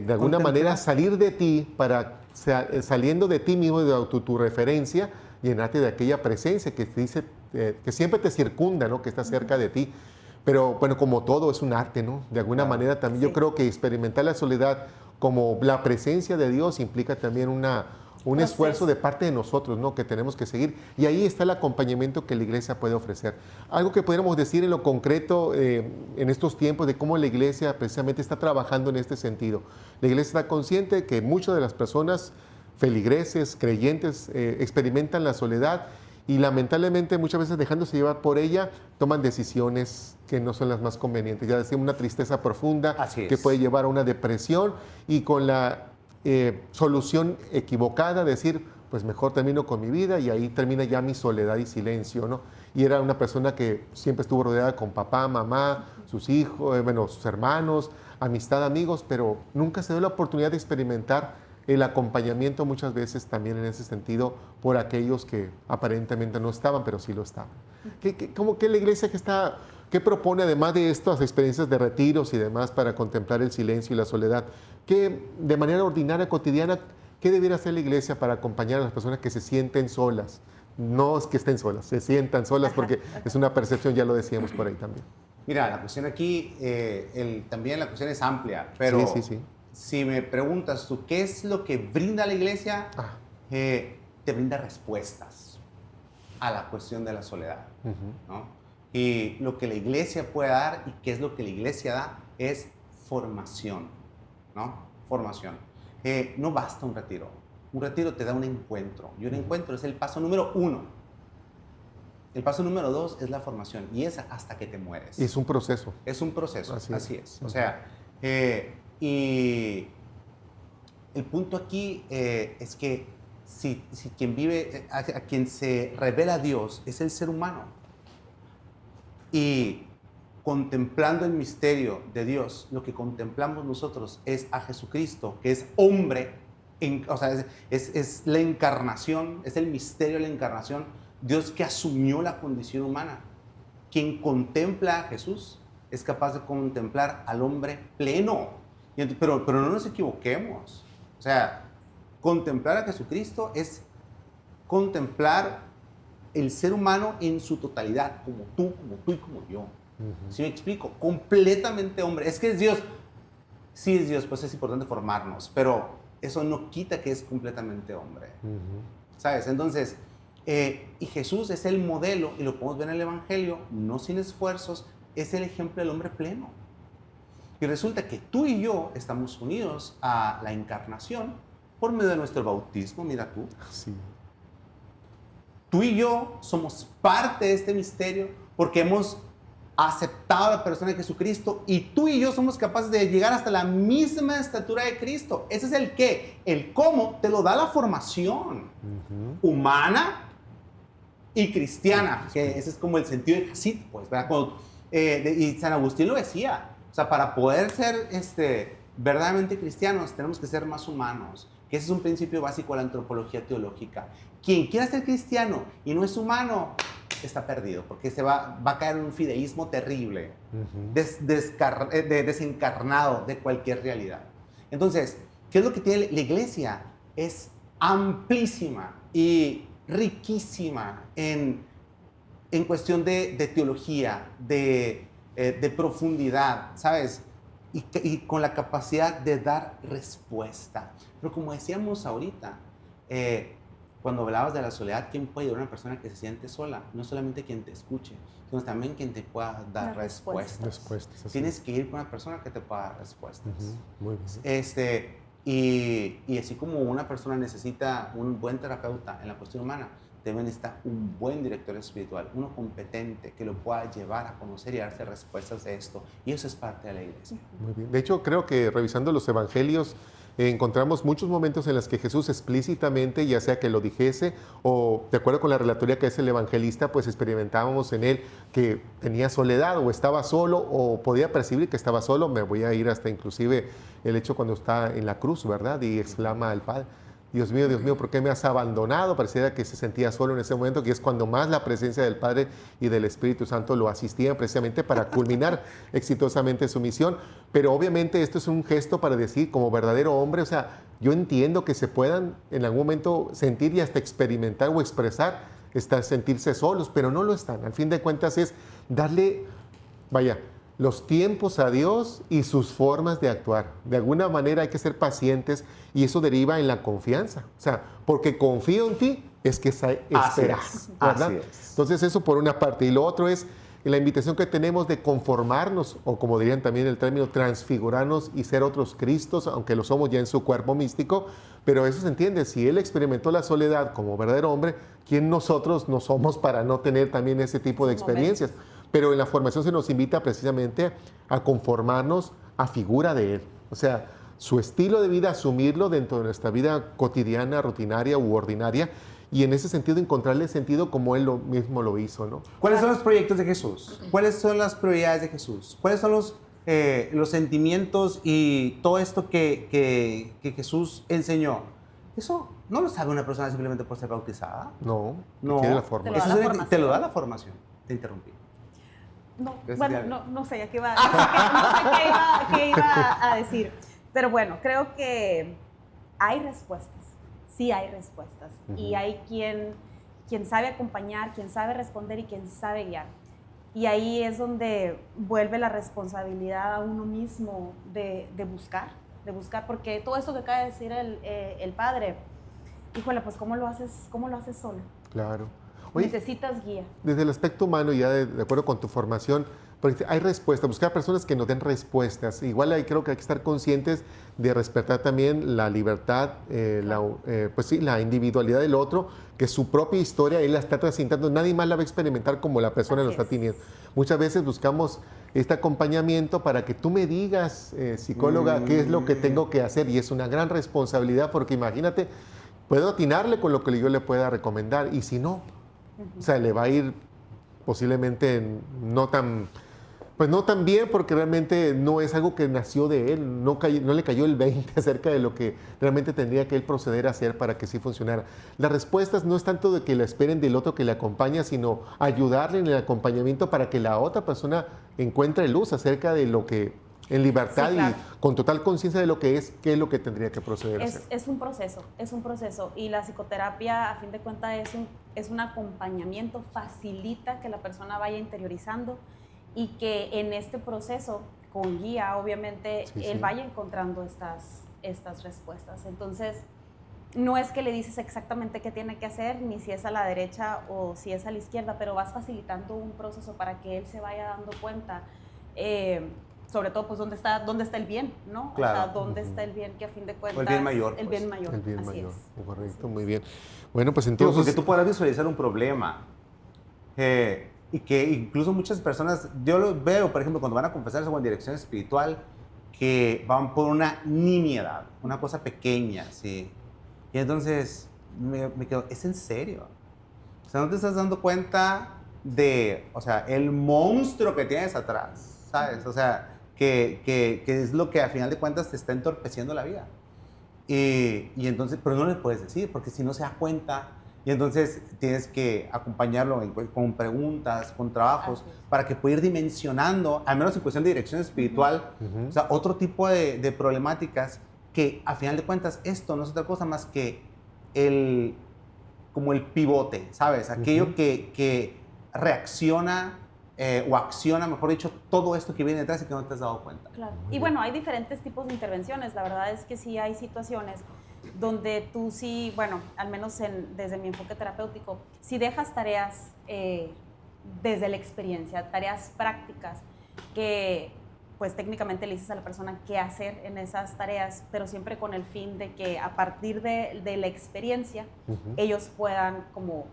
alguna manera salir de ti para, saliendo de ti mismo, de tu referencia, llenarte de aquella presencia que te dice, que siempre te circunda, ¿no? Que está cerca de ti. Pero bueno, como todo es un arte, ¿no? De alguna manera también yo creo que experimentar la soledad como la presencia de Dios implica también un esfuerzo de parte de nosotros, ¿no? Que tenemos que seguir. Y ahí está el acompañamiento que la iglesia puede ofrecer. Algo que pudiéramos decir en lo concreto en estos tiempos de cómo la iglesia precisamente está trabajando en este sentido. La iglesia está consciente de que muchas de las personas feligreses, creyentes, experimentan la soledad y lamentablemente muchas veces dejándose llevar por ella, toman decisiones que no son las más convenientes. Ya decía, una tristeza profunda que puede llevar a una depresión y con la solución equivocada, decir, pues mejor termino con mi vida y ahí termina ya mi soledad y silencio, ¿no? Y era una persona que siempre estuvo rodeada con papá, mamá, sus hijos, sus hermanos, amistad, amigos, pero nunca se dio la oportunidad de experimentar el acompañamiento muchas veces también en ese sentido por aquellos que aparentemente no estaban, pero sí lo estaban. ¿Cómo que la iglesia qué propone además de estas experiencias de retiros y demás para contemplar el silencio y la soledad? ¿Qué de manera ordinaria, cotidiana, qué debiera hacer la iglesia para acompañar a las personas que se sienten solas? No es que estén solas, se sientan solas porque es una percepción, ya lo decíamos por ahí también. Mira, la cuestión aquí, también la cuestión es amplia, pero sí. Si me preguntas tú, ¿qué es lo que brinda la iglesia? Te brinda respuestas a la cuestión de la soledad, ¿no? Y lo que la iglesia puede dar y qué es lo que la iglesia da es formación, ¿no? Formación. No basta un retiro. Un retiro te da un encuentro y un encuentro es el paso número 1. El paso número 2 es la formación y es hasta que te mueres. Y es un proceso. Es un proceso, así es. O sea, y el punto aquí es que si quien vive, a quien se revela a Dios es el ser humano. Y contemplando el misterio de Dios, lo que contemplamos nosotros es a Jesucristo, que es hombre, o sea, es la encarnación, es el misterio de la encarnación, Dios que asumió la condición humana. Quien contempla a Jesús es capaz de contemplar al hombre pleno. Pero no nos equivoquemos. O sea, contemplar a Jesucristo es contemplar el ser humano en su totalidad, como tú y como yo. ¿Sí me explico? Completamente hombre. Es que es Dios. Sí es Dios, pues es importante formarnos, pero eso no quita que es completamente hombre. ¿Sabes? Entonces, y Jesús es el modelo, y lo podemos ver en el Evangelio, no sin esfuerzos, es el ejemplo del hombre pleno. Y resulta que tú y yo estamos unidos a la encarnación por medio de nuestro bautismo, mira tú. Sí. Tú y yo somos parte de este misterio porque hemos aceptado a la persona de Jesucristo y tú y yo somos capaces de llegar hasta la misma estatura de Cristo. Ese es el qué. El cómo te lo da la formación humana y cristiana, que ese es como el sentido de Hasid, pues, ¿verdad? Y San Agustín lo decía. O sea, para poder ser verdaderamente cristianos, tenemos que ser más humanos. Que ese es un principio básico de la antropología teológica. Quien quiera ser cristiano y no es humano, está perdido, porque se va a caer en un fideísmo terrible, desencarnado de cualquier realidad. Entonces, ¿qué es lo que tiene la iglesia? Es amplísima y riquísima en cuestión de teología, de profundidad, ¿sabes? Y con la capacidad de dar respuesta. Pero como decíamos ahorita, cuando hablabas de la soledad, ¿quién puede ayudar a una persona que se siente sola? No solamente quien te escuche, sino también quien te pueda dar respuestas. Tienes que ir con una persona que te pueda dar respuestas. Muy bien. Y así como una persona necesita un buen terapeuta en la cuestión humana, también necesita un buen director espiritual, uno competente que lo pueda llevar a conocer y darse respuestas de esto. Y eso es parte de la iglesia. Muy bien. De hecho, creo que revisando los evangelios, encontramos muchos momentos en los que Jesús explícitamente, ya sea que lo dijese o de acuerdo con la relatoría que es el evangelista, pues experimentábamos en él que tenía soledad o estaba solo o podía percibir que estaba solo. Me voy a ir hasta inclusive el hecho cuando está en la cruz, ¿verdad? Y exclama al Padre: Dios mío, ¿por qué me has abandonado? Pareciera que se sentía solo en ese momento, que es cuando más la presencia del Padre y del Espíritu Santo lo asistían precisamente para culminar exitosamente su misión. Pero obviamente esto es un gesto para decir, como verdadero hombre, o sea, yo entiendo que se puedan en algún momento sentir y hasta experimentar o expresar, sentirse solos, pero no lo están. Al fin de cuentas es darle vaya, los tiempos a Dios y sus formas de actuar. De alguna manera hay que ser pacientes y eso deriva en la confianza. O sea, porque confío en ti, es que esperas, ¿verdad? Así es. Entonces eso por una parte. Y lo otro es la invitación que tenemos de conformarnos, o como dirían también el término, transfigurarnos y ser otros Cristos, aunque lo somos ya en su cuerpo místico. Pero eso se entiende, si Él experimentó la soledad como verdadero hombre, ¿quién nosotros no somos para no tener también ese tipo de experiencias? Pero en la formación se nos invita precisamente a conformarnos a figura de Él. O sea, su estilo de vida, asumirlo dentro de nuestra vida cotidiana, rutinaria u ordinaria, y en ese sentido encontrarle sentido como Él mismo lo hizo, ¿no? ¿Cuáles son los proyectos de Jesús? ¿Cuáles son las prioridades de Jesús? ¿Cuáles son los sentimientos y todo esto que Jesús enseñó? Eso no lo sabe una persona simplemente por ser bautizada. No, No, tiene la forma. Te lo da la formación. te lo da la formación. Te interrumpí. No, Ese bueno, día- no sé ya qué iba, no sé qué iba a decir. Pero bueno, creo que hay respuestas. Sí hay respuestas. Y hay quien sabe acompañar, quien sabe responder y quien sabe guiar. Y ahí es donde vuelve la responsabilidad a uno mismo de buscar, porque todo eso que acaba de decir el padre, híjole, pues ¿cómo lo haces solo? Claro. Oye, Necesitas guía. desde el aspecto humano, ya de acuerdo con tu formación, porque hay respuestas, buscar personas que nos den respuestas. Igual creo que hay que estar conscientes de respetar también la libertad, pues sí, la individualidad del otro, que su propia historia él la está transitando, nadie más la va a experimentar como la persona lo está teniendo. Muchas veces buscamos este acompañamiento para que tú me digas, psicóloga, qué es lo que tengo que hacer, y es una gran responsabilidad porque imagínate, puedo atinarle con lo que yo le pueda recomendar, y si no, o sea, le va a ir posiblemente no tan bien, porque realmente no es algo que nació de él, no le cayó el 20 acerca de lo que realmente tendría que él proceder a hacer para que sí funcionara. Las respuestas no es tanto de que la esperen del otro que le acompaña, sino ayudarle en el acompañamiento para que la otra persona encuentre luz acerca de lo que, en libertad, Sí, claro. y con total conciencia de lo que es, qué es lo que tendría que proceder a hacer. Es un proceso y la psicoterapia a fin de cuentas es un acompañamiento, facilita que la persona vaya interiorizando y que en este proceso, con guía, obviamente, él vaya encontrando estas respuestas. Entonces, no es que le dices exactamente qué tiene que hacer, ni si es a la derecha o si es a la izquierda, pero vas facilitando un proceso para que él se vaya dando cuenta, sobre todo, pues, dónde está el bien, ¿no? Claro. O sea, dónde está el bien que a fin de cuentas... el bien mayor, El pues. bien mayor, El bien así mayor, es. correcto, muy bien. Bueno, pues Digo, entonces... porque tú podrás visualizar un problema y que incluso muchas personas, yo lo veo, por ejemplo, cuando van a confesarse o en dirección espiritual, que van por una nimiedad, una cosa pequeña, ¿sí? Y entonces me quedo, ¿es en serio? O sea, no te estás dando cuenta de, o sea, el monstruo que tienes atrás, ¿sabes? O sea, que es lo que a final de cuentas te está entorpeciendo la vida. Y entonces, pero no le puedes decir, porque si no se da cuenta, y entonces tienes que acompañarlo con preguntas, con trabajos, Así es. para que pueda ir dimensionando, al menos en cuestión de dirección espiritual, o sea, otro tipo de problemáticas que a final de cuentas esto no es otra cosa más que como el pivote, ¿sabes? Aquello que reacciona o acciona, mejor dicho, todo esto que viene detrás y que no te has dado cuenta. Claro. Y bueno, hay diferentes tipos de intervenciones. La verdad es que sí hay situaciones donde tú sí, bueno, al menos desde mi enfoque terapéutico, si dejas tareas desde la experiencia, tareas prácticas que pues técnicamente le dices a la persona qué hacer en esas tareas, pero siempre con el fin de que a partir de la experiencia ellos puedan como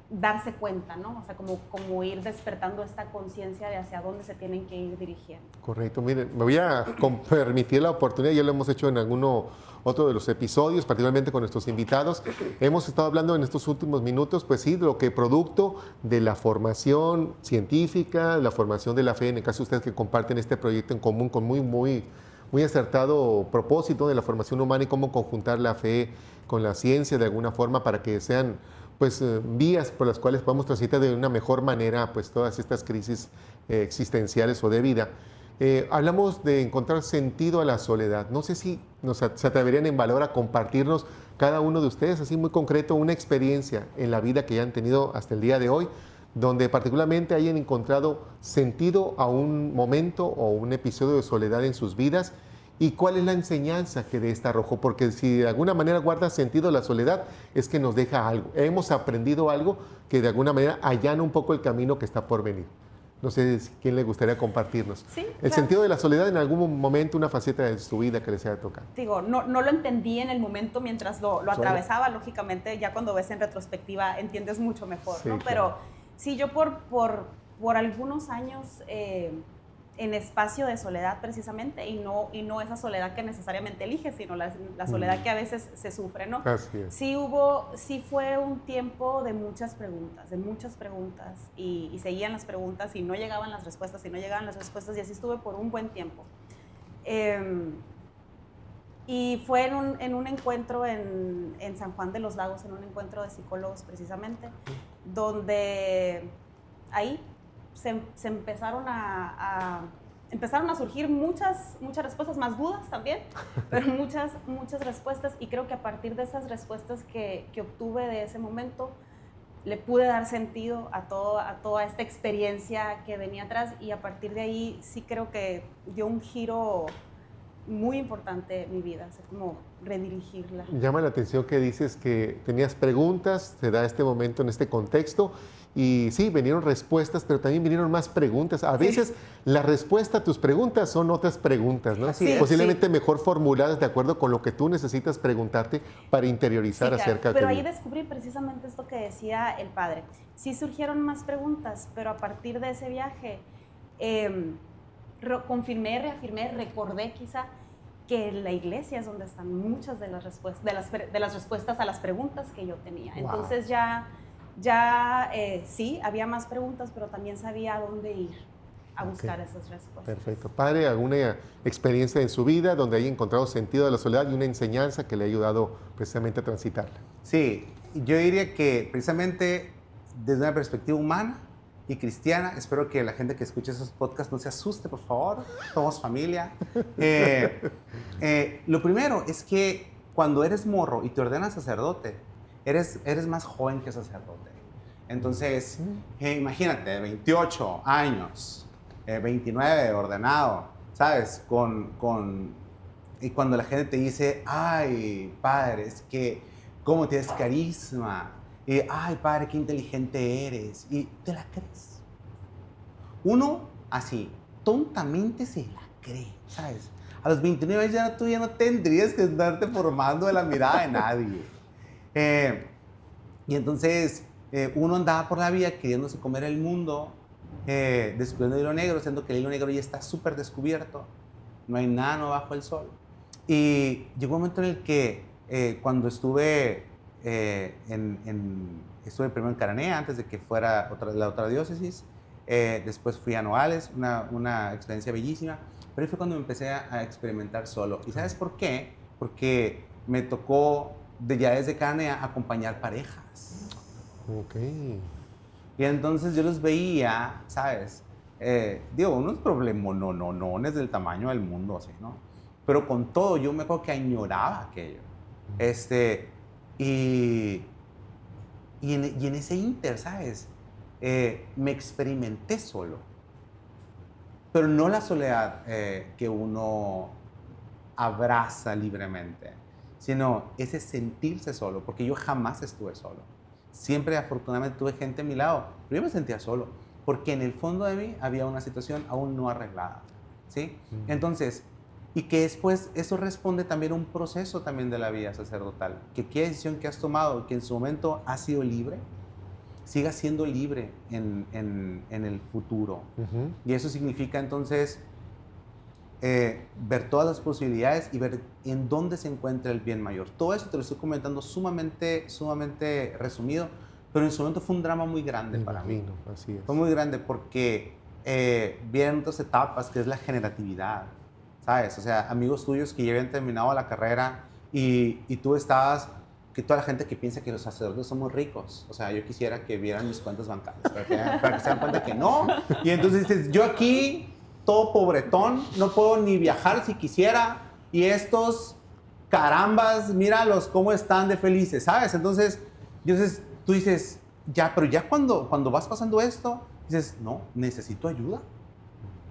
darse cuenta, ¿no? O sea, como ir despertando esta conciencia de hacia dónde se tienen que ir dirigiendo. Correcto. Miren, me voy a permitir la oportunidad, ya lo hemos hecho en otro de los episodios, particularmente con nuestros invitados. Hemos estado hablando en estos últimos minutos, pues sí, de lo que producto de la formación científica, la formación de la fe, en el caso de ustedes que comparten este proyecto en común con muy acertado propósito de la formación humana y cómo conjuntar la fe con la ciencia de alguna forma para que sean pues vías por las cuales podamos transitar de una mejor manera pues todas estas crisis existenciales o de vida. Hablamos de encontrar sentido a la soledad. No sé si se atreverían en valor a compartirnos cada uno de ustedes, así muy concreto, una experiencia en la vida que ya han tenido hasta el día de hoy, donde particularmente hayan encontrado sentido a un momento o un episodio de soledad en sus vidas. ¿Y cuál es la enseñanza que de esta arrojó? Porque si de alguna manera guarda sentido la soledad, es que nos deja algo. Hemos aprendido algo que de alguna manera allana un poco el camino que está por venir. No sé quién le gustaría compartirnos. Sí, El claro. sentido de la soledad en algún momento, una faceta de su vida que les haya tocado. Digo, no lo entendí en el momento mientras lo atravesaba. Lógicamente, ya cuando ves en retrospectiva, entiendes mucho mejor, Sí, ¿no? claro. Pero sí, yo por algunos años en espacio de soledad precisamente, y no esa soledad que necesariamente eliges, sino la soledad que a veces se sufre, ¿no? Así es. Sí fue un tiempo de muchas preguntas, y seguían las preguntas y no llegaban las respuestas, y así estuve por un buen tiempo. Y fue en un encuentro en San Juan de los Lagos, en un encuentro de psicólogos precisamente, donde ahí se empezaron a surgir muchas respuestas, más dudas también, pero muchas respuestas, y creo que a partir de esas respuestas que obtuve de ese momento, le pude dar sentido a toda esta experiencia que venía atrás, y a partir de ahí sí creo que dio un giro muy importante en mi vida, o sea, como redirigirla. Llama la atención que dices que tenías preguntas, se da este momento en este contexto, y sí, vinieron respuestas, pero también vinieron más preguntas. A veces la respuesta a tus preguntas son otras preguntas, ¿no? Así es, Posiblemente mejor formuladas de acuerdo con lo que tú necesitas preguntarte para interiorizar Sí, claro, acerca pero de ahí descubrí precisamente esto que decía el padre. Sí surgieron más preguntas, pero a partir de ese viaje confirmé, reafirmé, recordé quizá que en la iglesia es donde están muchas de las respuestas a las preguntas que yo tenía. Wow. Entonces sí, había más preguntas, pero también sabía a dónde ir a buscar esas respuestas. Perfecto. Padre, ¿alguna experiencia en su vida donde haya encontrado sentido de la soledad y una enseñanza que le ha ayudado precisamente a transitarla? Sí, yo diría que precisamente desde una perspectiva humana y cristiana, espero que la gente que escuche esos podcasts no se asuste, por favor, somos familia. Lo primero es que cuando eres morro y te ordenas sacerdote, eres más joven que sacerdote. Entonces, imagínate, 28 años, 29 ordenado, ¿sabes? Y cuando la gente te dice, ay, padre, es que, ¿cómo tienes carisma? Y, ay, padre, qué inteligente eres. Y te la crees. Uno, así, tontamente se la cree, ¿sabes? A los 29 años tú ya no tendrías que estarte formando de la mirada de nadie. Y entonces uno andaba por la vida queriéndose comer el mundo, descubriendo el hilo negro, siendo que el hilo negro ya está súper descubierto, no hay nada nuevo bajo el sol. Y llegó un momento en el que cuando estuve primero en Cananea, antes de que fuera la otra diócesis, después fui a Nogales, una experiencia bellísima, pero ahí fue cuando me empecé a experimentar solo. ¿Y sabes por qué? Porque me tocó ya desde Cananea acompañar parejas. Ok. Y entonces yo los veía, ¿sabes? Unos problemononones del tamaño del mundo, así, ¿no? Pero con todo, yo me acuerdo que añoraba aquello. Y en ese inter, ¿sabes? Me experimenté solo. Pero no la soledad que uno abraza libremente, sino ese sentirse solo, porque yo jamás estuve solo. Siempre, afortunadamente, tuve gente a mi lado, pero yo me sentía solo, porque en el fondo de mí había una situación aún no arreglada, ¿sí? Entonces, y que después eso responde también a un proceso también de la vida sacerdotal, que qué decisión que has tomado, que en su momento has sido libre, siga siendo libre en el futuro. Y eso significa entonces ver todas las posibilidades y ver en dónde se encuentra el bien mayor. Todo eso te lo estoy comentando sumamente resumido, pero en su momento fue un drama muy grande para mí. Así es. Fue muy grande porque vienen otras etapas, que es la generatividad, ¿sabes? O sea, amigos tuyos que ya habían terminado la carrera y tú estabas, que toda la gente que piensa que los sacerdotes somos ricos. O sea, yo quisiera que vieran mis cuentas bancarias para que se den cuenta que no. Y entonces dices, yo aquí, todo pobretón, no puedo ni viajar si quisiera. Y estos carambas, míralos cómo están de felices, ¿sabes? Entonces tú dices, pero ya cuando vas pasando esto, dices, no, necesito ayuda.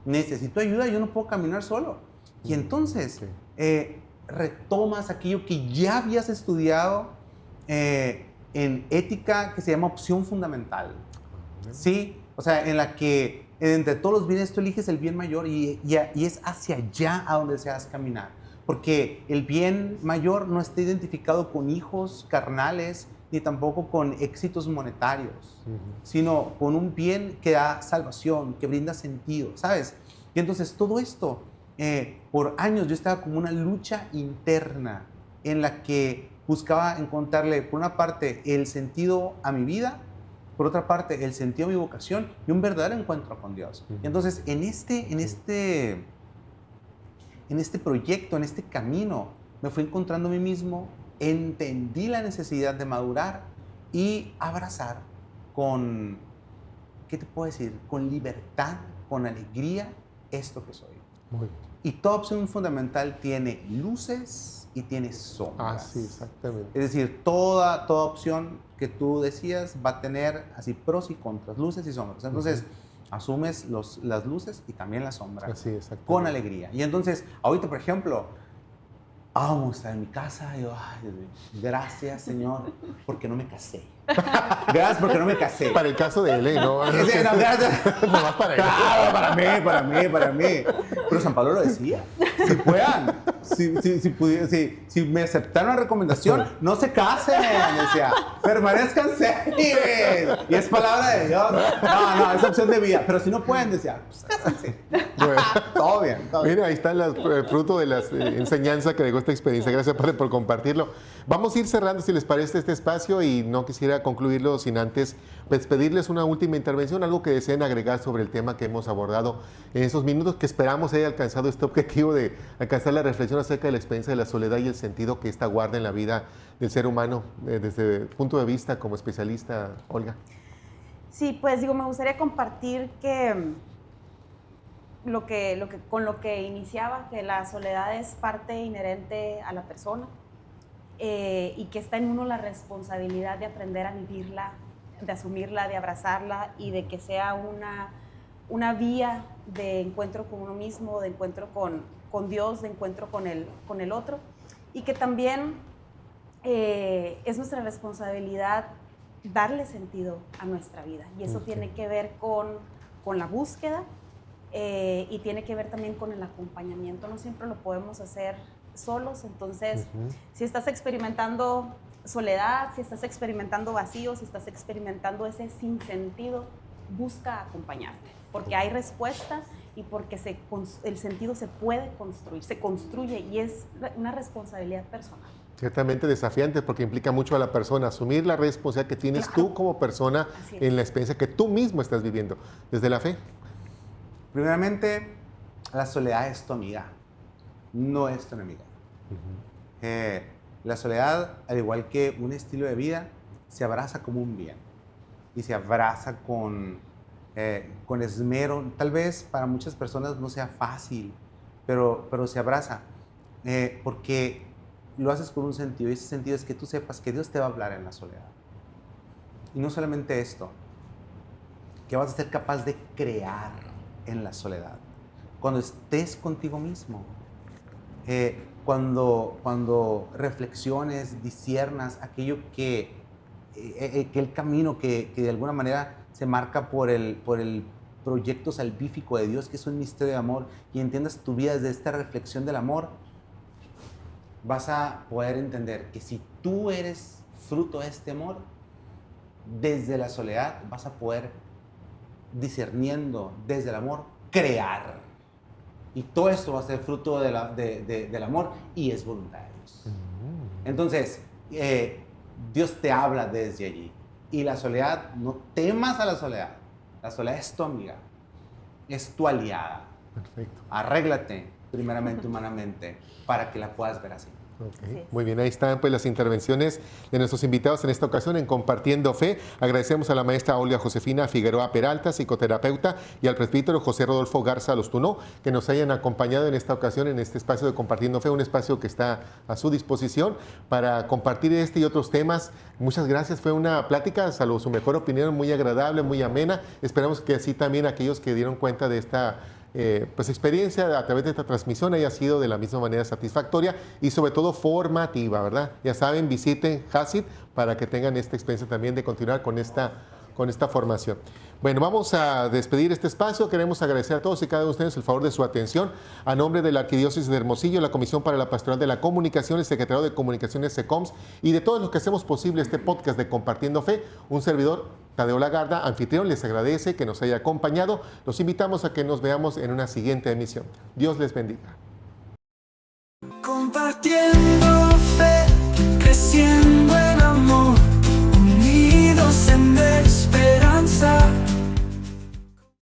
Necesito ayuda, yo no puedo caminar solo. Y entonces retomas aquello que ya habías estudiado en ética, que se llama opción fundamental. ¿Sí? O sea, en la que entre todos los bienes tú eliges el bien mayor y es hacia allá a donde deseas caminar. Porque el bien mayor no está identificado con hijos carnales ni tampoco con éxitos monetarios, sino con un bien que da salvación, que brinda sentido, ¿sabes? Y entonces todo esto, por años yo estaba como una lucha interna en la que buscaba encontrarle, por una parte, el sentido a mi vida, por otra parte, el sentido a mi vocación y un verdadero encuentro con Dios. Y entonces, en este proyecto, en este camino, me fui encontrando a mí mismo, entendí la necesidad de madurar y abrazar con, ¿qué te puedo decir? Con libertad, con alegría, esto que soy. Muy bien. Y toda opción fundamental tiene luces y tiene sombras. Ah, sí, exactamente. Es decir, toda opción que tú decías va a tener así pros y contras, luces y sombras. Entonces, asumes las luces y también las sombras. Así, exactamente. Con alegría. Y entonces, ahorita, por ejemplo, amo estar en mi casa y yo, ay, Dios mío, gracias, Señor, porque no me casé. Gracias porque no me casé. Para el caso de él, ¿no? Sí, no, gracias. Nomás para él. Claro, para mí. Pero San Pablo lo decía. Si puedan, si me aceptaron la recomendación, no se casen, decía. Permanezcan serios. Y es palabra de Dios. No, es opción de vida. Pero si no pueden, decía, pues cásense. Bueno. Todo bien. Mira, ahí está el fruto de las enseñanzas que dejó esta experiencia. Gracias, Padre, por compartirlo. Vamos a ir cerrando, si les parece, este espacio y no quisiera concluirlo sin antes pues, pedirles una última intervención, algo que deseen agregar sobre el tema que hemos abordado en esos minutos, que esperamos haya alcanzado este objetivo de alcanzar la reflexión acerca de la experiencia de la soledad y el sentido que esta guarda en la vida del ser humano, desde el punto de vista como especialista, Olga. Sí, pues digo, me gustaría compartir que con lo que iniciaba, que la soledad es parte inherente a la persona y que está en uno la responsabilidad de aprender a vivirla, de asumirla, de abrazarla y de que sea una vía de encuentro con uno mismo, de encuentro con Dios, de encuentro con el otro, y que también es nuestra responsabilidad darle sentido a nuestra vida, y eso tiene que ver con la búsqueda y tiene que ver también con el acompañamiento. No siempre lo podemos hacer solos, entonces si estás experimentando soledad, si estás experimentando vacío, si estás experimentando ese sinsentido, busca acompañarte, porque hay respuestas y porque el sentido se puede construir, se construye y es una responsabilidad personal. Ciertamente desafiante porque implica mucho a la persona, asumir la responsabilidad que tienes tú como persona en la experiencia que tú mismo estás viviendo. Desde la fe. Primeramente, la soledad es tu amiga, no es tu enemiga. La soledad, al igual que un estilo de vida, se abraza como un bien y se abraza con esmero. Tal vez para muchas personas no sea fácil, pero se abraza porque lo haces con un sentido, y ese sentido es que tú sepas que Dios te va a hablar en la soledad. Y no solamente esto, que vas a ser capaz de crear en la soledad. Cuando estés contigo mismo, cuando reflexiones, disciernas aquello que el camino que de alguna manera se marca por el proyecto salvífico de Dios, que es un misterio de amor, y entiendas tu vida desde esta reflexión del amor, vas a poder entender que si tú eres fruto de este amor, desde la soledad vas a poder, discerniendo desde el amor, crear. Y todo esto va a ser fruto del amor y es voluntad de Dios. Entonces, Dios te habla desde allí. Y la soledad, no temas a la soledad. La soledad es tu amiga, es tu aliada. Perfecto. Arréglate primeramente humanamente para que la puedas ver así. Ok, muy bien, ahí están pues las intervenciones de nuestros invitados en esta ocasión en Compartiendo Fe. Agradecemos a la maestra Olga Josefina Figueroa Peralta, psicoterapeuta, y al presbítero José Rodolfo Garza Lostunó, que nos hayan acompañado en esta ocasión en este espacio de Compartiendo Fe, un espacio que está a su disposición para compartir este y otros temas. Muchas gracias, fue una plática, salvo su mejor opinión, muy agradable, muy amena. Esperamos que así también aquellos que dieron cuenta de esta pues experiencia a través de esta transmisión haya sido de la misma manera satisfactoria y sobre todo formativa, ¿verdad? Ya saben, visiten Hasid para que tengan esta experiencia también de continuar con esta formación. Bueno, vamos a despedir este espacio. Queremos agradecer a todos y cada uno de ustedes el favor de su atención. A nombre de la Arquidiócesis de Hermosillo, la Comisión para la Pastoral de la Comunicación, el Secretariado de Comunicaciones SECOMS y de todos los que hacemos posible este podcast de Compartiendo Fe, un servidor, Tadeo Lagarda, anfitrión, les agradece que nos haya acompañado. Los invitamos a que nos veamos en una siguiente emisión. Dios les bendiga. Compartiendo